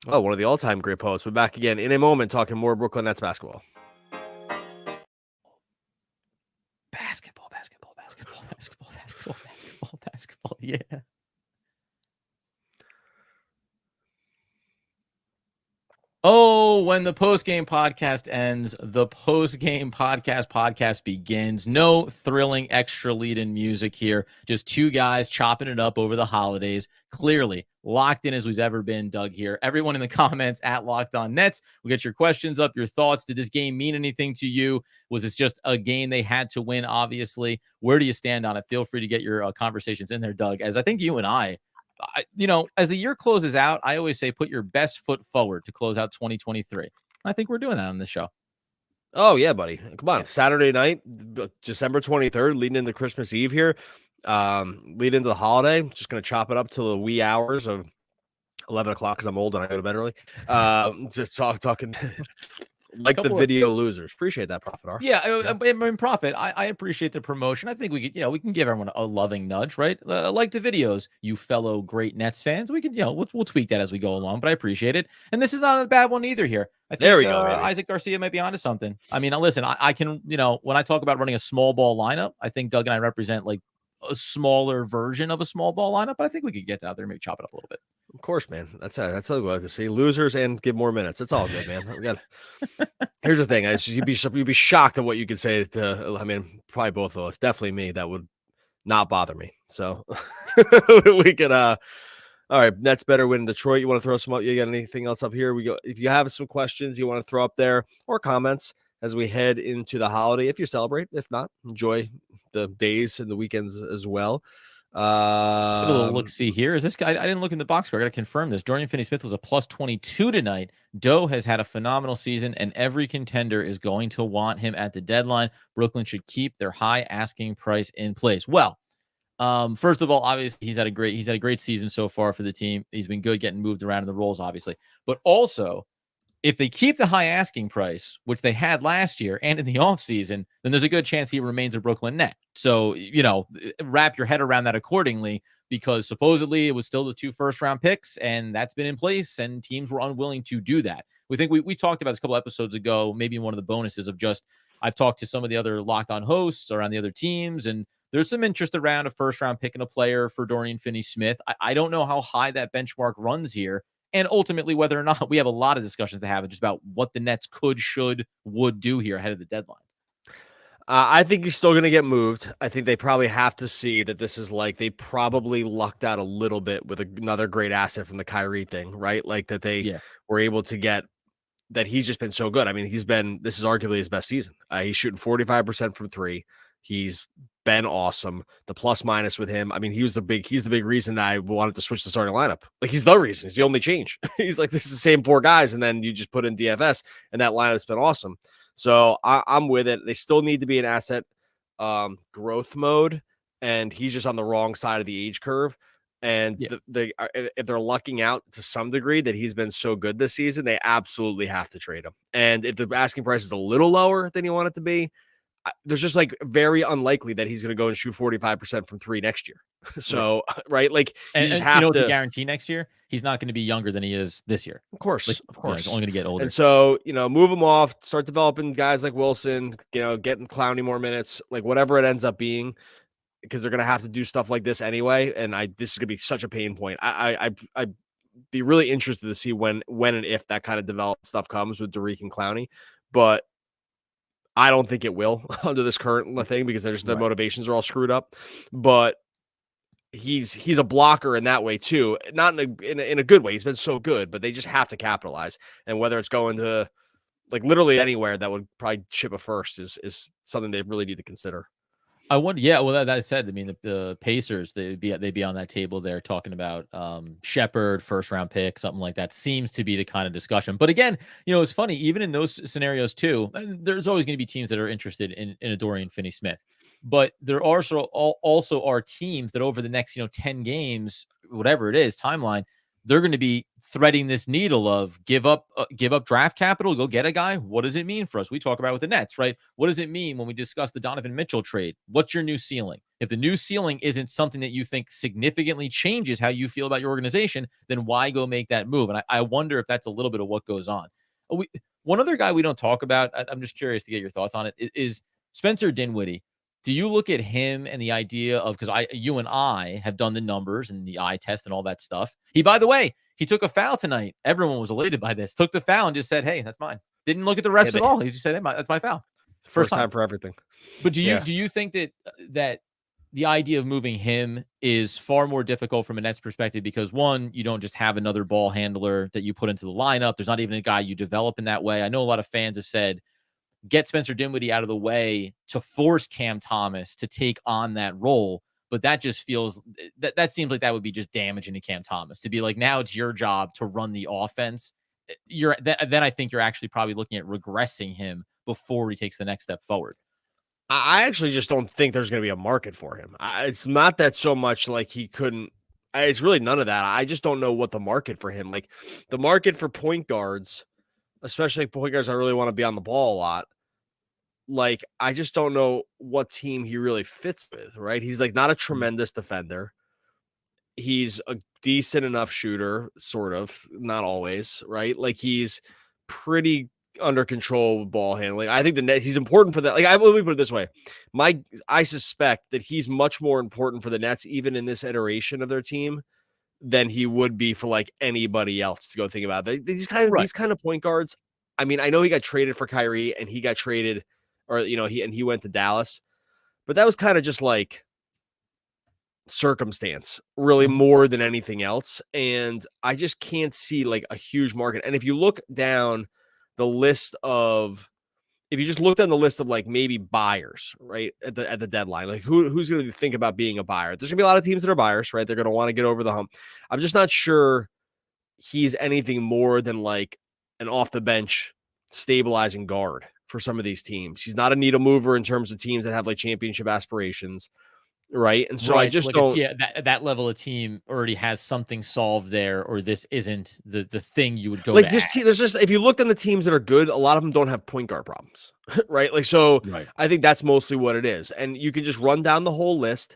Oh, one of the all-time great poets. We're back again in a moment talking more Brooklyn Nets basketball. Basketball. Yeah. Oh, when the post-game podcast ends, the post-game podcast begins. No thrilling extra lead-in music here. Just two guys chopping it up over the holidays. Clearly locked in as we've ever been, Doug here. Everyone in the comments at Locked On Nets, we'll get your questions up, your thoughts. Did this game mean anything to you? Was this just a game they had to win, obviously? Where do you stand on it? Feel free to get your conversations in there, Doug, as I think you and I, as the year closes out, I always say put your best foot forward to close out 2023. I think we're doing that on this show. Oh, yeah, buddy. Come on. Yeah. Saturday night, December 23rd, leading into Christmas Eve here, lead into the holiday. Just going to chop it up till the wee hours of 11 o'clock because I'm old and I go to bed early. Just talking the video losers. Appreciate that, Prophet R. Yeah, I mean, Prophet, I appreciate the promotion. I think we could, we can give everyone a loving nudge, right? Like the videos, you fellow great Nets fans. We can, we'll tweak that as we go along, but I appreciate it. And this is not a bad one either here. I think, there we go. Isaac Garcia might be onto something. I mean, listen, I can, when I talk about running a small ball lineup, I think Doug and I represent a smaller version of a small ball lineup, but I think we could get out there and maybe chop it up a little bit. Of course, man. That's what I like to see. Losers and give more minutes. It's all good, man. Here's the thing. You'd be shocked at what you could say to. I mean, probably both of us. Definitely me. That would not bother me. So we could. All right. Nets better win in Detroit. You want to throw some up? You got anything else up here? We go. If you have some questions you want to throw up there or comments as we head into the holiday, if you celebrate, if not, enjoy the days and the weekends as well. A little look see here. Is this guy? I didn't look in the box score. I got to confirm this. Dorian Finney-Smith was a plus 22 tonight. Doe has had a phenomenal season, and every contender is going to want him at the deadline. Brooklyn should keep their high asking price in place. Well, first of all, obviously he's had a great season so far for the team. He's been good getting moved around in the roles, obviously, but also, if they keep the high asking price, which they had last year and in the offseason, then there's a good chance he remains a Brooklyn Net. So, wrap your head around that accordingly, because supposedly it was still the 2 first-round picks, and that's been in place, and teams were unwilling to do that. We talked about this a couple episodes ago, maybe in one of the bonuses of just, I've talked to some of the other Locked On hosts around the other teams, and there's some interest around a first-round pick and a player for Dorian Finney-Smith. I don't know how high that benchmark runs here. And ultimately, whether or not we have a lot of discussions to have just about what the Nets could, should, would do here ahead of the deadline. I think he's still going to get moved. I think they probably have to see that this is they probably lucked out a little bit with another great asset from the Kyrie thing, right? That they were able to get, that he's just been so good. I mean, this is arguably his best season. He's shooting 45% from 3. He's been awesome. The plus minus with him. I mean, he's the big reason that I wanted to switch the starting lineup. He's the reason. He's the only change. He's this is the same 4 guys, and then you just put in DFS, and that lineup's been awesome. So I'm with it. They still need to be in asset growth mode, and he's just on the wrong side of the age curve. And if they're lucking out to some degree that he's been so good this season, they absolutely have to trade him. And if the asking price is a little lower than you want it to be, there's just like very unlikely that he's going to go and shoot 45% from three next year. So, right. Like you just have what's the to guarantee next year? He's not going to be younger than he is this year. Of course, Like, of course. He's only going to get older. And so, move him off, start developing guys like Wilson, getting Clowney more minutes, like whatever it ends up being, because they're going to have to do stuff like this anyway. And this is going to be such a pain point. I'd be really interested to see when and if that kind of developed stuff comes with Derek and Clowney, but I don't think it will under this current thing because their motivations are all screwed up. But he's a blocker in that way too, not in a good way. He's been so good, but they just have to capitalize. And whether it's going to like literally anywhere that would probably ship a first is something they really need to consider. I wonder. Yeah, well, that said, I mean, the Pacers, they'd be on that table there talking about Shepherd, first round pick, something like that. Seems to be the kind of discussion. But again, it's funny. Even in those scenarios too, there's always going to be teams that are interested in a Dorian Finney-Smith. But there are also are teams that over the next 10 games, whatever it is, timeline, they're going to be threading this needle of give up draft capital, go get a guy. What does it mean for us? We talk about with the Nets, right? What does it mean when we discuss the Donovan Mitchell trade? What's your new ceiling? If the new ceiling isn't something that you think significantly changes how you feel about your organization, then why go make that move? And I wonder if that's a little bit of what goes on. One other guy we don't talk about, I'm just curious to get your thoughts on it, is Spencer Dinwiddie. Do you look at him and the idea of, because you and I have done the numbers and the eye test and all that stuff. By the way, he took a foul tonight. Everyone was elated by this. Took the foul and just said, "Hey, that's mine." Didn't look at the refs at all. He just said, "Hey, that's my foul." First time for everything. But do you think that the idea of moving him is far more difficult from a Nets perspective because one, you don't just have another ball handler that you put into the lineup. There's not even a guy you develop in that way. I know a lot of fans have said, get Spencer Dinwiddie out of the way to force Cam Thomas to take on that role. But that just feels that seems like that would be just damaging to Cam Thomas to be like, now it's your job to run the offense. Then I think you're actually probably looking at regressing him before he takes the next step forward. I actually just don't think there's going to be a market for him. It's not that so much like he couldn't. It's really none of that. I just don't know what the market for him, like the market for point guards, especially point guards I really want to be on the ball a lot. Like, I just don't know what team he really fits with, right? He's like not a tremendous defender. He's a decent enough shooter, sort of, not always, right? Like he's pretty under control with ball handling. I think he's important for that. Like, let me put it this way. I suspect that he's much more important for the Nets, even in this iteration of their team, than he would be for like anybody else to go think about. These kind of point guards. I mean, I know he got traded for Kyrie and he got traded, or he went to Dallas, but that was kind of just like circumstance, really, more than anything else. And I just can't see like a huge market. And if you look down the list of, if you just look down the list of like maybe buyers, right, at the deadline, like who's going to think about being a buyer? There's gonna be a lot of teams that are buyers, right? They're going to want to get over the hump. I'm just not sure he's anything more than like an off the bench stabilizing guard for some of these teams. He's not a needle mover in terms of teams that have like championship aspirations, right? And so I just don't. That level of team already has something solved there, or this isn't the thing you would go like. There's just if you looked on the teams that are good, a lot of them don't have point guard problems, right? Like so, right. I think that's mostly what it is, and you can just run down the whole list.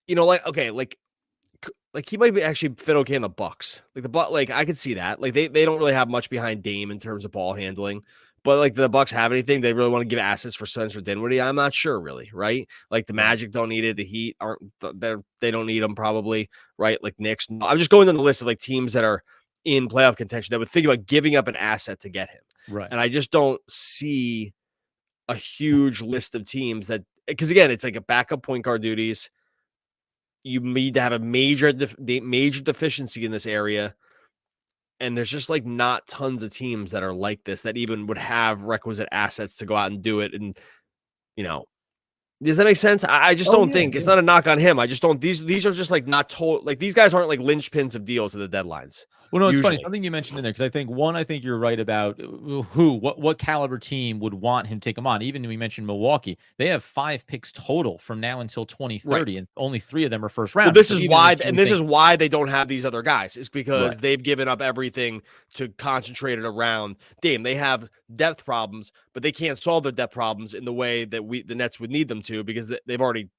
Like okay, like he might be actually fit okay in the Bucks. Like I could see that. Like they don't really have much behind Dame in terms of ball handling. But like the Bucks have anything, they really want to give assets for Spencer Dinwiddie. I'm not sure, really, right? Like the Magic don't need it, the Heat they don't need them probably, right? Like Knicks. I'm just going down the list of like teams that are in playoff contention that would think about giving up an asset to get him, right? And I just don't see a huge list of teams that, because again, it's like a backup point guard duties. You need to have a major deficiency in this area. And there's just like not tons of teams that are like this that even would have requisite assets to go out and do it. And, does that make sense? I just don't think it's not a knock on him. I just don't, these are just like not told, like these guys aren't like linchpins of deals at the deadlines. Well, no, it's funny. usually. Something you mentioned in there, because I think you're right about what caliber team would want him to take him on. Even we mentioned Milwaukee, they have 5 picks total from now until Right. 2030, and only 3 of them are first Well, rounders. this So is even why, a team and we this think is why they don't have these other guys, is because right, they've given up everything to concentrate it around Dame. They have depth problems, but they can't solve their depth problems in the way that the Nets would need them to, because they've already.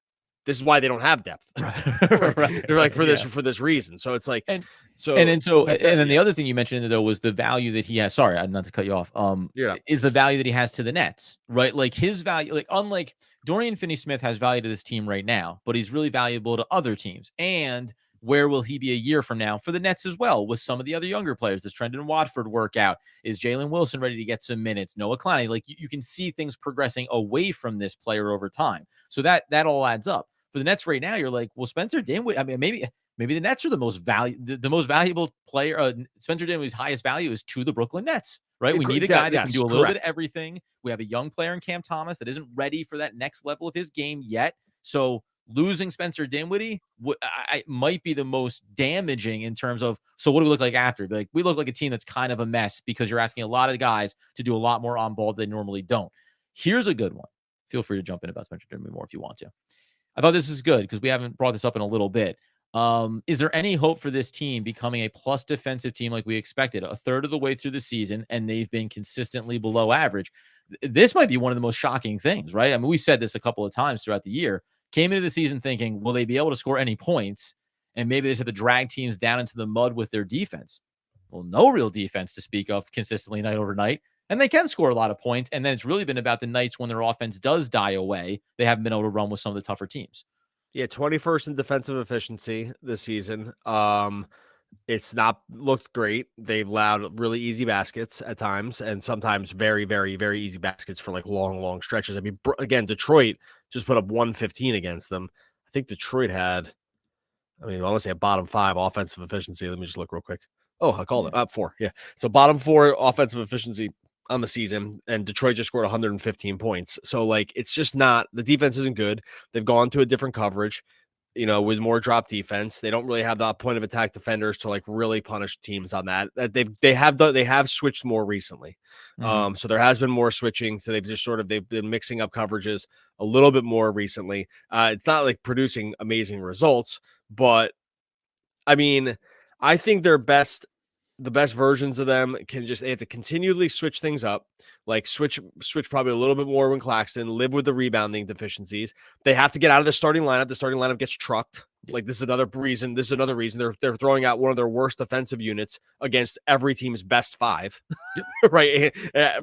This is why they don't have depth. right, Right? They're like, right, yeah. for this reason. So it's like, And so and then yeah, the other thing you mentioned though was the value that he has. Sorry, I not to cut you off. yeah. Is the value that he has to the Nets, right? Like his value, like unlike Dorian Finney-Smith has value to this team right now, but he's really valuable to other teams. And where will he be a year from now for the Nets as well? With some of the other younger players, does Trendon Watford work out? Is Jalen Wilson ready to get some minutes? Noah Clowney, like you can see things progressing away from this player over time. So that all adds up. For the Nets right now, you're like, well, Spencer Dinwiddie. I mean, maybe the Nets are the most most valuable player. Spencer Dinwiddie's highest value is to the Brooklyn Nets, right? We need a guy that can Yes, do a little bit of correct. everything. We have a young player in Cam Thomas that isn't ready for that next level of his game yet. So losing Spencer Dinwiddie might be the most damaging in terms of, so what do we look like after? Like we look like a team that's kind of a mess because you're asking a lot of guys to do a lot more on ball than they normally don't. Here's a good one. Feel free to jump in about Spencer Dinwiddie more if you want to. I thought this is good because we haven't brought this up in a little bit. Is there any hope for this team becoming a plus defensive team like we expected a third of the way through the season, and they've been consistently below average? This might be one of the most shocking things, right? I mean, we said this a couple of times throughout the year. Came into the season thinking, will they be able to score any points? And maybe they just have to drag teams down into the mud with their defense. Well, no real defense to speak of consistently night over night. And they can score a lot of points. And then it's really been about the nights when their offense does die away. They haven't been able to run with some of the tougher teams. Yeah, 21st in defensive efficiency this season. It's not looked great. They've allowed really easy baskets at times, and sometimes very, very, very easy baskets for like long stretches. I mean, again, Detroit just put up 115 against them. I think Detroit had, I want to say a bottom 5 offensive efficiency. Let me just look real quick. Oh, I called it up 4. Yeah. So bottom 4 offensive efficiency on the season, and Detroit just scored 115 points. So like, it's just not, the defense isn't good. They've gone to a different coverage, with more drop defense. They don't really have the point of attack defenders to like really punish teams on that. They have switched more recently. Mm-hmm. So there has been more switching. So they've been mixing up coverages a little bit more recently. It's not like producing amazing results, but I mean, I think the best versions of them they have to continually switch things up, like switch probably a little bit more when Claxton, live with the rebounding deficiencies. They have to get out of the starting lineup. The starting lineup gets trucked. Like this is another reason they're throwing out one of their worst defensive units against every team's best 5. Yep. Right.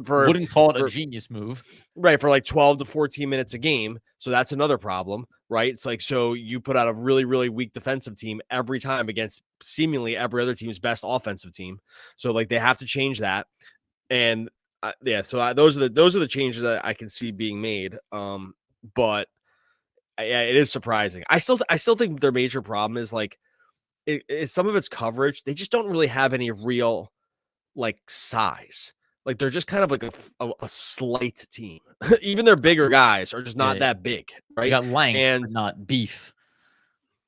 Wouldn't call it a genius move. Right, for like 12 to 14 minutes a game. So that's another problem, right? It's like, so you put out a really, really weak defensive team every time against seemingly every other team's best offensive team. So like they have to change that. And those are the changes that I can see being made. But yeah, it is surprising. I still think their major problem is like it's some of its coverage. They just don't really have any real like size. Like they're just kind of like a slight team. Even their bigger guys are just not that big, right? You got length, And but not beef.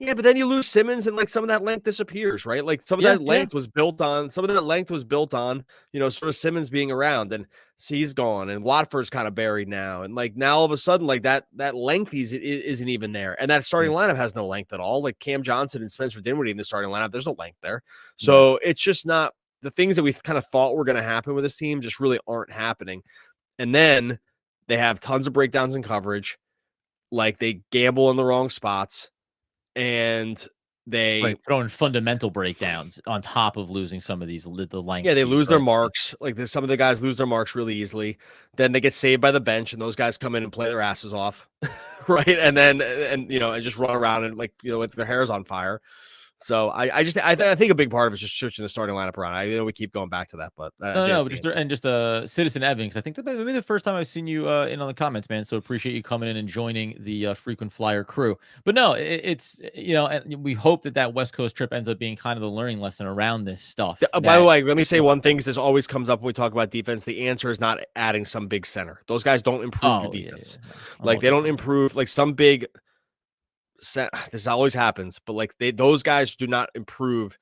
yeah, but then you lose Simmons and like some of that length disappears, right? Like some of that length was built on sort of Simmons being around, and he's gone, and Watford's kind of buried now. And like now all of a sudden, like that length isn't even there. And that starting lineup has no length at all. Like Cam Johnson and Spencer Dinwiddie in the starting lineup, there's no length there. So it's just not the things that we kind of thought were going to happen with this team just really aren't happening. And then they have tons of breakdowns in coverage. Like they gamble in the wrong spots. And they throwing fundamental breakdowns on top of losing some of these the length. Yeah, they lose their marks. Like some of the guys lose their marks really easily. Then they get saved by the bench, and those guys come in and play their asses off, right? And then and just run around and with their hairs on fire. So I think a big part of it is just switching the starting lineup around. I know we keep going back to that, but just Citizen Evan, because I think that maybe the first time I've seen you in on the comments, man. So appreciate you coming in and joining the frequent flyer crew. But no, it's and we hope that West Coast trip ends up being kind of the learning lesson around this stuff. By the way, let me say one thing, because this always comes up when we talk about defense. The answer is not adding some big center. Those guys don't improve your defense. Like they don't improve. Like some big. This always happens, but like those guys do not improve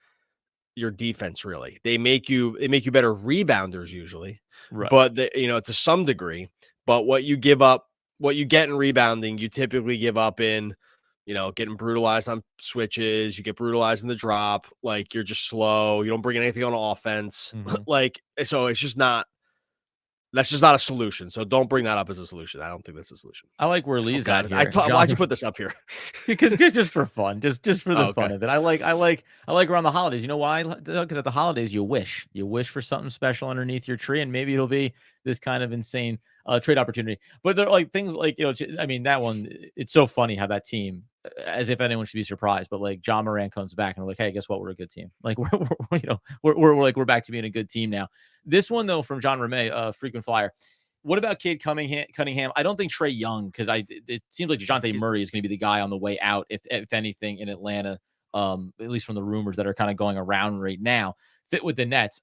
your defense. Really, they make you better rebounders usually, Right. but to some degree. But what you get in rebounding, you typically give up in, getting brutalized on switches. You get brutalized in the drop. Like, you're just slow. You don't bring anything on offense. Mhm. Like, so it's just not. That's just not a solution. So don't bring that up as a solution. I don't think that's a solution. I like where Oh Lee's God, at here. why'd you put this up here? Because just for fun, just for the Oh, fun okay. of it. I like around the holidays. You know why? Because at the holidays you wish for something special underneath your tree, and maybe it'll be this kind of insane trade opportunity. But there are like things like, I mean, that one. It's so funny how that team, as if anyone should be surprised, but like John Moran comes back and we're like, hey, guess what? We're a good team. Like we're back to being a good team now. This one though from John Ramey, frequent flyer. What about Cade Cunningham? I don't think Trae Young, because it seems like DeJounte Murray is going to be the guy on the way out, if anything, in Atlanta, at least from the rumors that are kind of going around right now, fit with the Nets.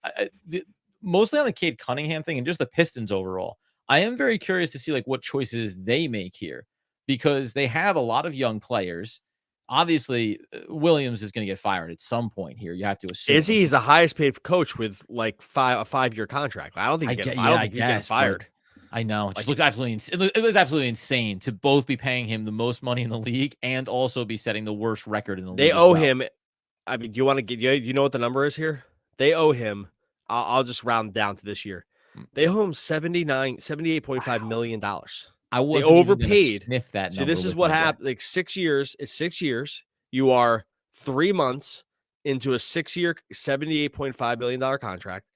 Mostly on the Cade Cunningham thing and just the Pistons overall. I am very curious to see like what choices they make here, because they have a lot of young players. Obviously, Williams is going to get fired at some point here. You have to assume. Is he? He's the highest paid coach with like a 5-year contract. I don't think he's getting fired. I know. It just Like, looked absolutely. It was absolutely insane to both be paying him the most money in the league and also be setting the worst record in the league. they as owe well. him. I mean, do you want to get? You know what the number is here? They owe him. I'll just round down to this year. They owe him $78.5 Wow. million. I They wasn't even gonna overpaid. sniff that So number. this is with what my guess. happened. Like 6 years. It's 6 years. You are 3 months into a 6-year, $78.5 million contract.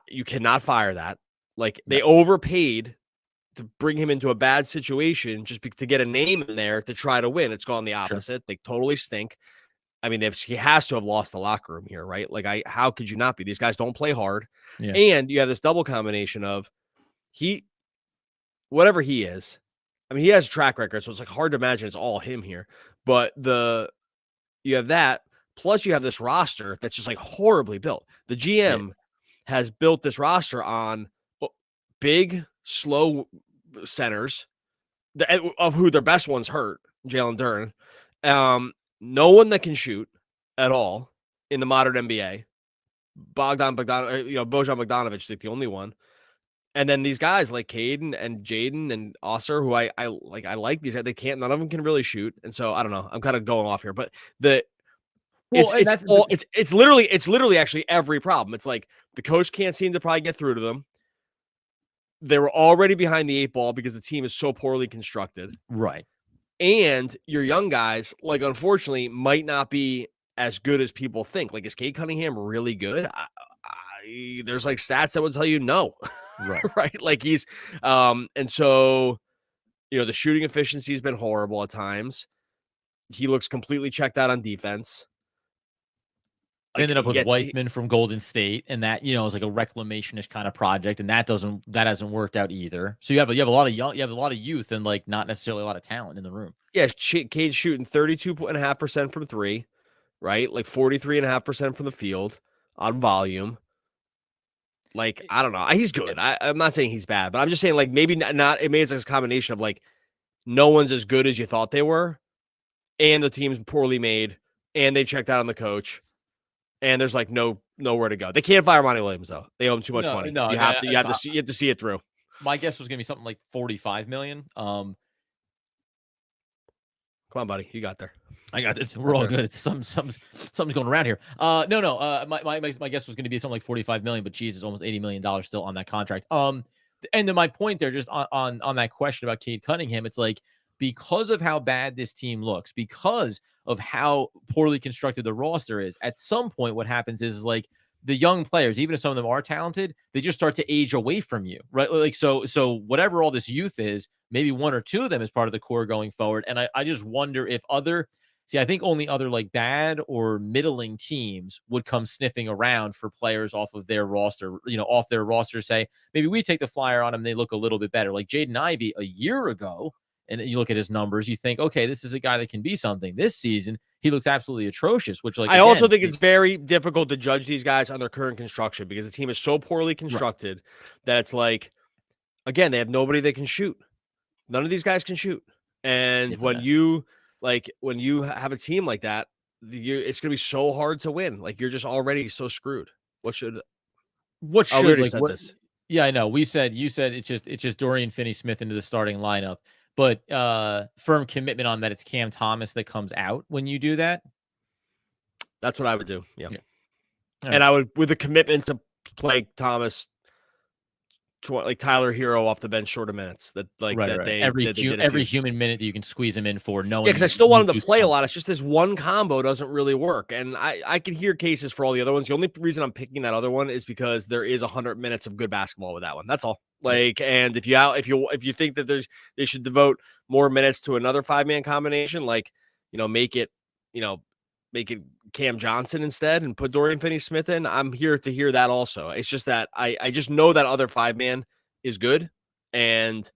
You cannot fire that. Like, No. they overpaid to bring him into a bad situation just to get a name in there to try to win. It's gone the opposite. They totally stink. I mean, he has to have lost the locker room here, right? Like, how could you not be? These guys don't play hard. Yeah. And you have this double combination of whatever he is. I mean, he has a track record, so it's like hard to imagine it's all him here. But you have that, plus you have this roster that's just like horribly built. The GM has built this roster on big, slow centers, of who their best ones hurt, Jalen Duren. No one that can shoot at all in the modern NBA. Bojan Bogdanovic is like the only one. And then these guys like Caden and Jaden and Osser, who I like these guys. None of them can really shoot. And so I don't know. I'm kind of going off here, but it's literally actually every problem. It's like the coach can't seem to probably get through to them. They were already behind the 8 ball because the team is so poorly constructed. Right. And your young guys, like, unfortunately, might not be as good as people think. Like, is Cade Cunningham really good? There's like stats that would tell you no. Right. Right. Like, he's and so, the shooting efficiency has been horrible at times. He looks completely checked out on defense. They ended up with Weissman from Golden State, and that is like a reclamation-ish kind of project, and that hasn't worked out either. So you have a lot of youth, and like not necessarily a lot of talent in the room. Yeah, Cade's shooting 32.5% from 3, right? Like 43.5% from the field on volume. Like, I don't know. He's good. I'm not saying he's bad, but I'm just saying, like, maybe not. It it's like a combination of like no one's as good as you thought they were, and the team's poorly made, and they checked out on the coach. And there's like nowhere to go. They can't fire Monty Williams though. They owe him too much money. You have to see it through. My guess was gonna be something like $45 million. Come on, buddy. You got there. I got this. We're all good. It's something's going around here. No. My guess was going to be something like $45 million, but Jesus, almost $80 million still on that contract. And then my point there, just on that question about Cade Cunningham, it's like, because of how bad this team looks, because of how poorly constructed the roster is, at some point what happens is like the young players, even if some of them are talented, they just start to age away from you, right? Like, so whatever all this youth is, maybe 1 or 2 of them is part of the core going forward. And I just wonder if I think only other like bad or middling teams would come sniffing around for players off of their roster, say, maybe we take the flyer on them. They look a little bit better. Like Jaden Ivey a year ago, and you look at his numbers, you think, okay, this is a guy that can be something. This season, he looks absolutely atrocious, which I also think it's very difficult to judge these guys on their current construction because the team is so poorly constructed that it's like, again, they have nobody that can shoot. None of these guys can shoot. And when you have a team like that, it's going to be so hard to win. Like, you're just already so screwed. What should? What Oh, we should already like said what? this. Yeah, I know. You said it's just Dorian Finney-Smith into the starting lineup, but firm commitment on that. It's Cam Thomas that comes out when you do that. That's what I would do. Yeah. Yeah. And I would, with a commitment to play Thomas, like Tyler Hero off the bench, shorter minutes that Right. they Every that they did every human minute that you can squeeze him in for, knowing because I still you want him do to play a something. lot. It's just this one combo doesn't really work, and I can hear cases for all the other ones. The only reason I'm picking that other one is because there is 100 minutes of good basketball with that one. That's all. Like, and if you think that they should devote more minutes to another 5-man combination, like, make it Cam Johnson instead and put Dorian Finney-Smith in, I'm here to hear that also. It's just that I just know that other 5-man is good, and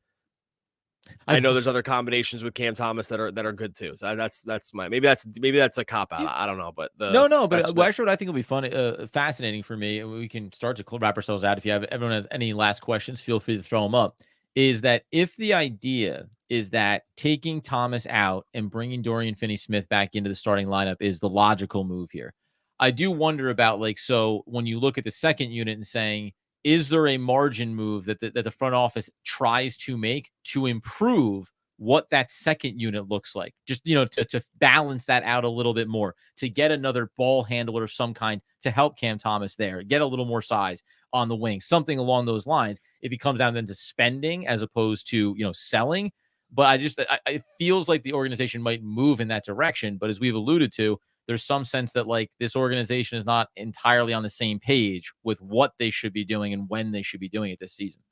I know there's other combinations with Cam Thomas that are good too. So that's my maybe that's a cop out. I don't know, but no, but actually, what I think will be fun, fascinating for me, and we can start to wrap ourselves out. If everyone has any last questions, feel free to throw them up. Is that if the idea is that taking Thomas out and bringing Dorian Finney-Smith back into the starting lineup is the logical move here? I do wonder about, so when you look at the second unit and saying, is there a margin move that the front office tries to make to improve what that second unit looks like? Just, to balance that out a little bit more, to get another ball handler of some kind to help Cam Thomas there, get a little more size on the wing, something along those lines. It becomes down then to spending as opposed to, selling. But it feels like the organization might move in that direction. But as we've alluded to, there's some sense that this organization is not entirely on the same page with what they should be doing and when they should be doing it this season.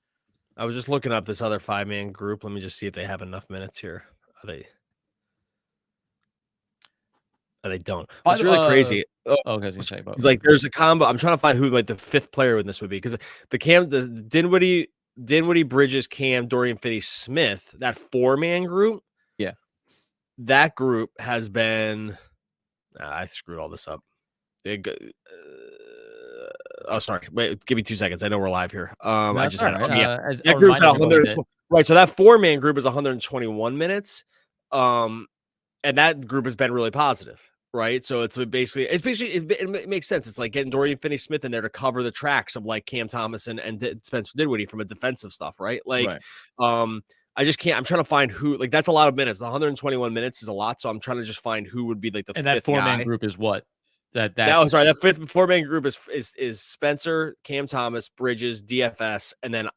I was just looking up this other 5-man group. Let me just see if they have enough minutes here. They don't. It's really crazy. Okay, it's like there's a combo. I'm trying to find who the fifth player in this would be, because the Dinwiddie, Bridges, Cam, Dorian Finney-Smith, that 4-man group. Yeah, that group has been. I screwed all this up. Sorry. Wait, give me 2 seconds. I know we're live here. I just had that group's at 120. Right, so that 4-man group is 121 minutes. And that group has been really positive, right? So it's basically it makes sense. It's like getting Dorian Finney-Smith in there to cover the tracks of Cam Thomas and Spencer Dinwiddie from a defensive stuff, right? I just can't. I'm trying to find who. That's a lot of minutes. 121 minutes is a lot. So I'm trying to just find who would be the and fifth that 4-man guy. group is what? That fifth 4-man group is Spencer, Cam Thomas, Bridges, DFS, and then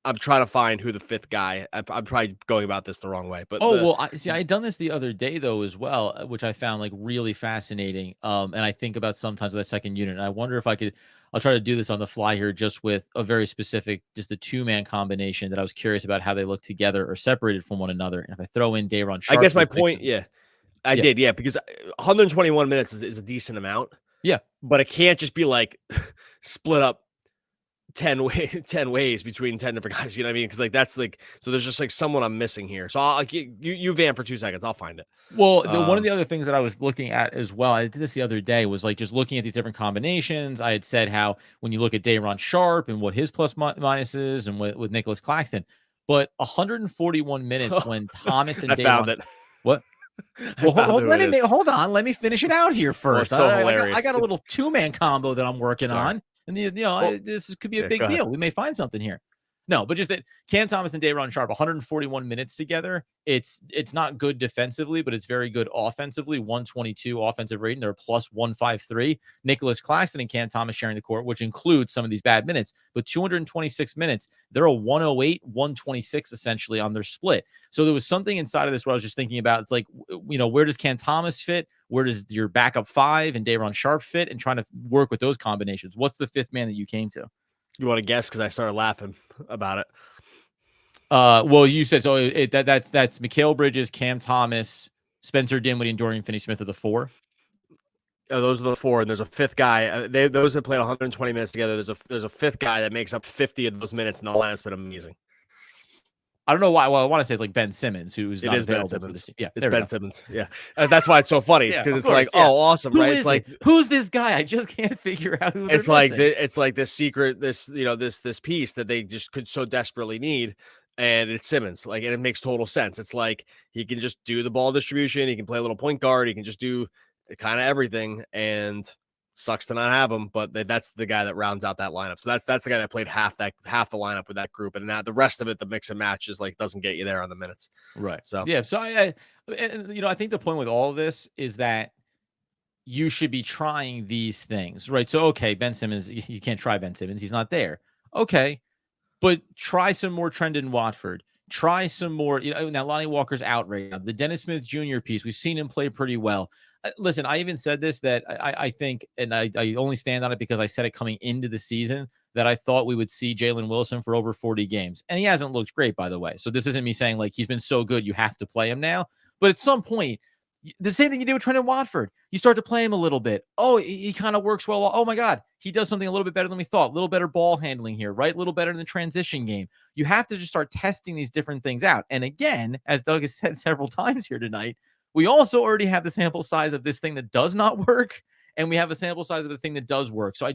I'm trying to find who the fifth guy. I'm probably going about this the wrong way, but I had done this the other day though as well, which I found really fascinating. And I think about sometimes with that second unit, and I wonder if I'll try to do this on the fly here, just with a very specific, just a 2-man combination that I was curious about how they look together or separated from one another. And if I throw in Day'Ron Sharpe, I guess my point, I did, because 121 minutes is a decent amount. Yeah, but it can't just be split up 10 ways between 10 different guys. You know what I mean? Because that's so there's just someone I'm missing here. So I'll you vamp for 2 seconds. I'll find it. Well, one of the other things that I was looking at as well, I did this the other day, was just looking at these different combinations. I had said how when you look at Day'Ron Sharpe and what his plus minus is, and with Nicholas Claxton, but 141 minutes when Thomas and I found it. What? Well, hold on. Let me finish it out here first. So hilarious. I got a little 2-man combo that I'm working on, and this could be a big deal. We may find something here. No, but just that Cam Thomas and Day'Ron Sharpe, 141 minutes together. It's not good defensively, but it's very good offensively. 122 offensive rating. They're plus 153. Nicholas Claxton and Cam Thomas sharing the court, which includes some of these bad minutes, but 226 minutes. They're a 108, 126 essentially on their split. So there was something inside of this where I was just thinking about, it's where does Cam Thomas fit? Where does your backup 5 and Day'Ron Sharpe fit? And trying to work with those combinations. What's the fifth man that you came to? You want to guess? Because I started laughing about it. Well, you said so. That's Mikal Bridges, Cam Thomas, Spencer Dinwiddie, and Dorian Finney-Smith are the 4. Oh, those are the 4, and there's a fifth guy. Those have played 120 minutes together. There's a fifth guy that makes up 50 of those minutes, and the lineup's been amazing. I don't know why. Well, I want to say it's Ben Simmons, who's not Ben available Simmons. for this team. Yeah, it's Ben Simmons. Yeah, that's why it's so funny, because it's oh, awesome, right? It's who's this guy? I just can't figure out who. It's it's this secret, this piece that they just could so desperately need, and it's Simmons. And it makes total sense. It's he can just do the ball distribution. He can play a little point guard. He can just do kind of everything, and sucks to not have him, but that's the guy that rounds out that lineup. So that's the guy that played half the lineup with that group, and now the rest of it, the mix and match is like doesn't get you there on the minutes. Right. So yeah. So I think the point with all of this is that you should be trying these things, right? So, okay, Ben Simmons, you can't try Ben Simmons. He's not there. Okay. But try some more Trendon Watford. Try some more. Now Lonnie Walker's out right now. The Dennis Smith Jr. piece, we've seen him play pretty well. Listen, I even said this that I think, and I only stand on it because I said it coming into the season, that I thought we would see Jalen Wilson for over 40 games. And he hasn't looked great, by the way. So this isn't me saying like he's been so good, you have to play him now. But at some point, the same thing you do with Trendon Watford. You start to play him a little bit. Oh, he kind of works well. Oh my God, he does something a little bit better than we thought. A little better ball handling here, right? A little better in the transition game. You have to just start testing these different things out. And again, as Doug has said several times here tonight, we also already have the sample size of this thing that does not work, and we have a sample size of the thing that does work. So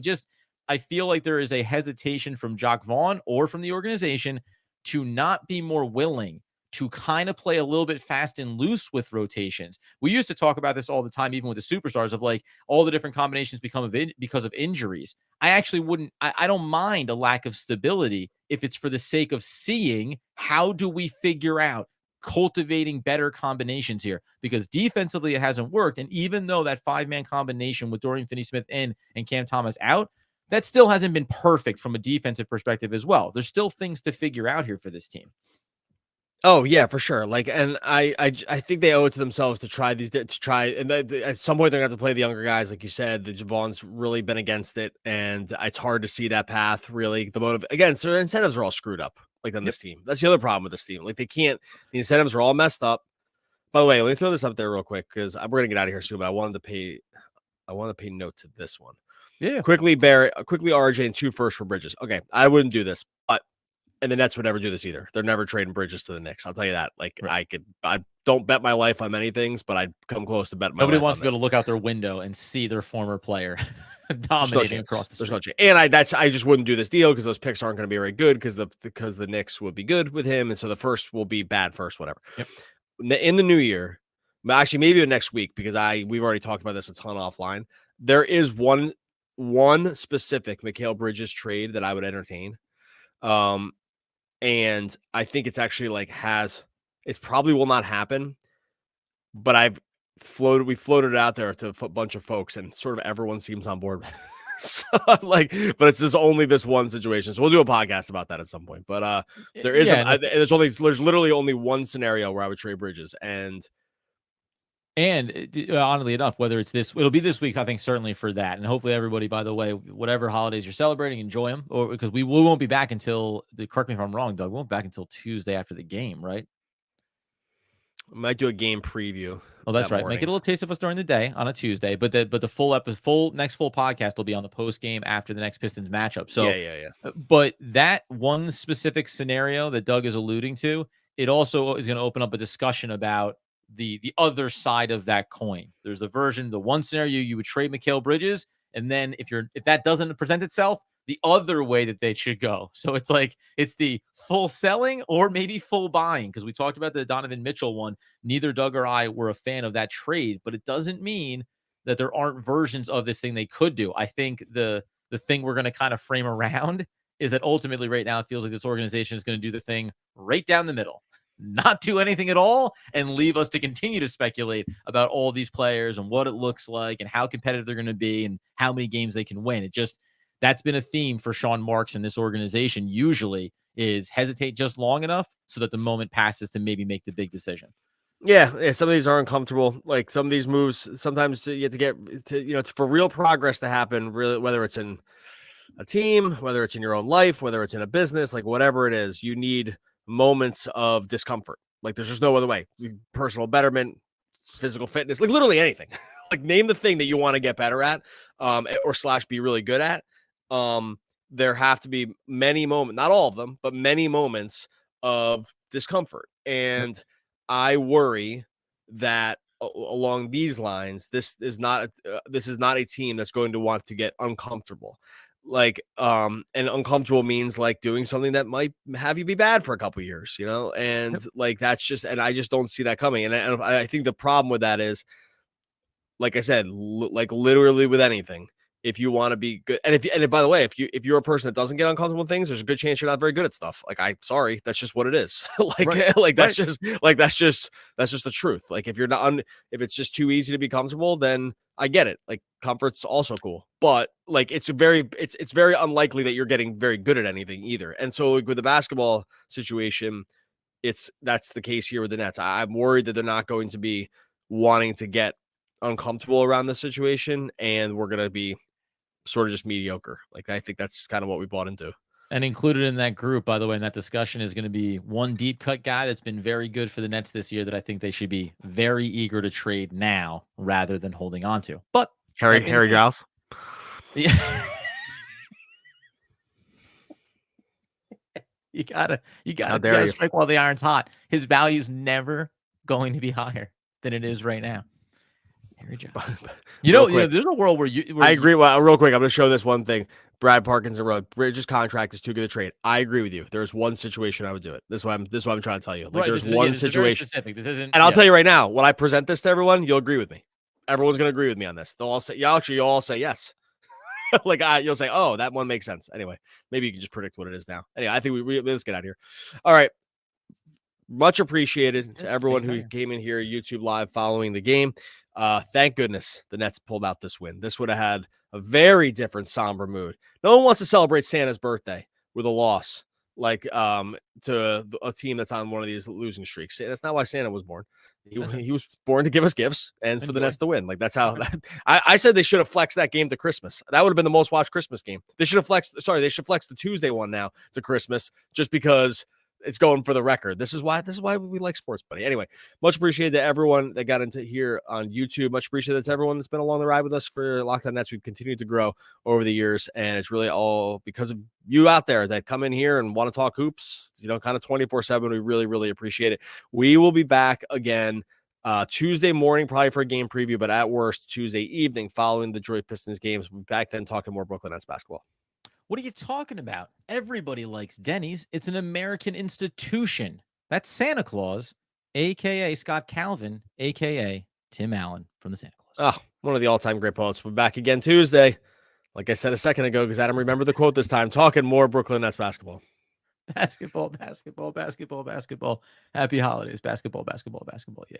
I feel like there is a hesitation from Jacques Vaughn or from the organization to not be more willing to kind of play a little bit fast and loose with rotations. We used to talk about this all the time, even with the superstars, of like all the different combinations because of injuries. I actually I don't mind a lack of stability if it's for the sake of seeing how do we figure out cultivating better combinations here, because defensively it hasn't worked. And even though that 5-man combination with Dorian Finney-Smith in and Cam Thomas out, that still hasn't been perfect from a defensive perspective as well. There's still things to figure out here for this team. Oh yeah, for sure. Like, and I think they owe it to themselves to try and at some point they're gonna have to play the younger guys, like you said. The Javon's really been against it, and it's hard to see that path. Really, the motive again. So their incentives are all screwed up. Like on this team, that's the other problem with this team. Like they can't. The incentives are all messed up. By the way, let me throw this up there real quick because we're gonna get out of here soon. But I wanted to pay note to this one. Yeah. Quickly, Barrett. Quickly, RJ and 2 firsts for Bridges. Okay, I wouldn't do this, but. And the Nets would never do this either. They're never trading Bridges to the Knicks. I'll tell you that. Like right. I don't bet my life on many things, but I'd come close to bet my life. Nobody wants to be able to look out their window and see their former player dominating across the street. There's no chance. And I just wouldn't do this deal because those picks aren't going to be very good because the Knicks would be good with him, and so the first will be bad first, whatever. Yep. In the new year, actually maybe the next week, because we've already talked about this a ton offline. There is one specific Mikal Bridges trade that I would entertain. And I think it's actually it probably will not happen, but we floated it out there to a bunch of folks, and sort of everyone seems on board. So, but it's just only this one situation. So we'll do a podcast about that at some point. But there is there's literally only one scenario where I would trade Bridges, and oddly enough, whether it'll be this week, I think certainly for that. And hopefully everybody, by the way, whatever holidays you're celebrating, enjoy them, or because we won't be back until, correct me if I'm wrong, Doug, we won't be back until Tuesday after the game, right? I might do a game preview. Oh, that's right. Make it a little taste of us during the day on a Tuesday, but the next full podcast will be on the post game after the next Pistons matchup. So yeah. But that one specific scenario that Doug is alluding to, it also is going to open up a discussion about the other side of that coin. There's the one scenario you would trade Mikal Bridges, and then if that doesn't present itself, the other way that they should go. So it's the full selling or maybe full buying, because we talked about the Donovan Mitchell one. Neither Doug or I were a fan of that trade, but it doesn't mean that there aren't versions of this thing they could do. I think the thing we're going to kind of frame around is that ultimately right now it feels like this organization is going to do the thing right down the middle. Not do anything at all and leave us to continue to speculate about all these players and what it looks like and how competitive they're going to be and how many games they can win. That's been a theme for Sean Marks and this organization usually, is hesitate just long enough so that the moment passes to maybe make the big decision. Yeah. Some of these are uncomfortable. Like some of these moves, sometimes you have to get to, for real progress to happen, really, whether it's in a team, whether it's in your own life, whether it's in a business, like whatever it is, you need moments of discomfort. Like there's just no other way. Personal betterment, physical fitness, like literally anything. Like name the thing that you want to get better at, or / be really good at. There have to be many moments, not all of them, but many moments of discomfort. And I worry that along these lines, this is not a team that's going to want to get uncomfortable. And uncomfortable means like doing something that might have you be bad for a couple of years, and like that's just, and I just don't see that coming. And I think the problem with that is like I said, like literally with anything, if you want to be good, and by the way, if you're a person that doesn't get uncomfortable with things, there's a good chance you're not very good at stuff. Like, sorry, that's just what it is. Right. Like Right. that's just the truth. Like if you're not if it's just too easy to be comfortable, then I get it. Like comfort's also cool, but like it's very unlikely that you're getting very good at anything either. And so like with the basketball situation, that's the case here with the Nets. I'm worried that they're not going to be wanting to get uncomfortable around the situation, and we're going to be sort of just mediocre. Like I think that's kind of what we bought into. And included in that group, by the way, in that discussion is going to be one deep cut guy that's been very good for the Nets this year that I think they should be very eager to trade now rather than holding on to. But Harry Giles. Yeah. You gotta strike while the iron's hot. His value is never going to be higher than it is right now. Harry Giles. There's a world where I agree. Well, real quick, I'm going to show this one thing. Brad Parkinson wrote, Bridges' contract is too good to trade. I agree with you. There's one situation I would do it. This is what I'm trying to tell you. Like, right, there's one situation. This isn't, and I'll tell you right now, when I present this to everyone, you'll agree with me. Everyone's going to agree with me on this. They'll all say, you'll all say yes. Like you'll say, oh, that one makes sense. Anyway, maybe you can just predict what it is now. Anyway, I think let's get out of here. All right. Much appreciated to everyone who came in here, YouTube Live, following the game. Thank goodness the Nets pulled out this win. This would have had a very different somber mood. No one wants to celebrate Santa's birthday with a loss, like to a team that's on one of these losing streaks. That's not why Santa was born. He was born to give us gifts and for the Nets to win. Like that's how I said they should have flexed that game to Christmas. That would have been the most watched Christmas game. They should have flexed the Tuesday one now to Christmas just because it's going for the record. This is why we like sports, buddy. Anyway, much appreciated to everyone that got into here on YouTube. Much appreciated to everyone that's been along the ride with us for Locked On Nets. We've continued to grow over the years, and it's really all because of you out there that come in here and want to talk hoops, kind of 24/7. We really, really appreciate it. We will be back again Tuesday morning, probably for a game preview, but at worst, Tuesday evening following the Detroit Pistons games. We'll be back then talking more Brooklyn Nets basketball. What are you talking about? Everybody likes Denny's. It's an American institution. That's Santa Claus, a.k.a. Scott Calvin, a.k.a. Tim Allen from the Santa Claus. Oh, one of the all-time great poets. We'll be back again Tuesday. Like I said a second ago, because Adam remembered the quote this time, talking more Brooklyn Nets basketball. Basketball. Happy holidays. Basketball. Yeah.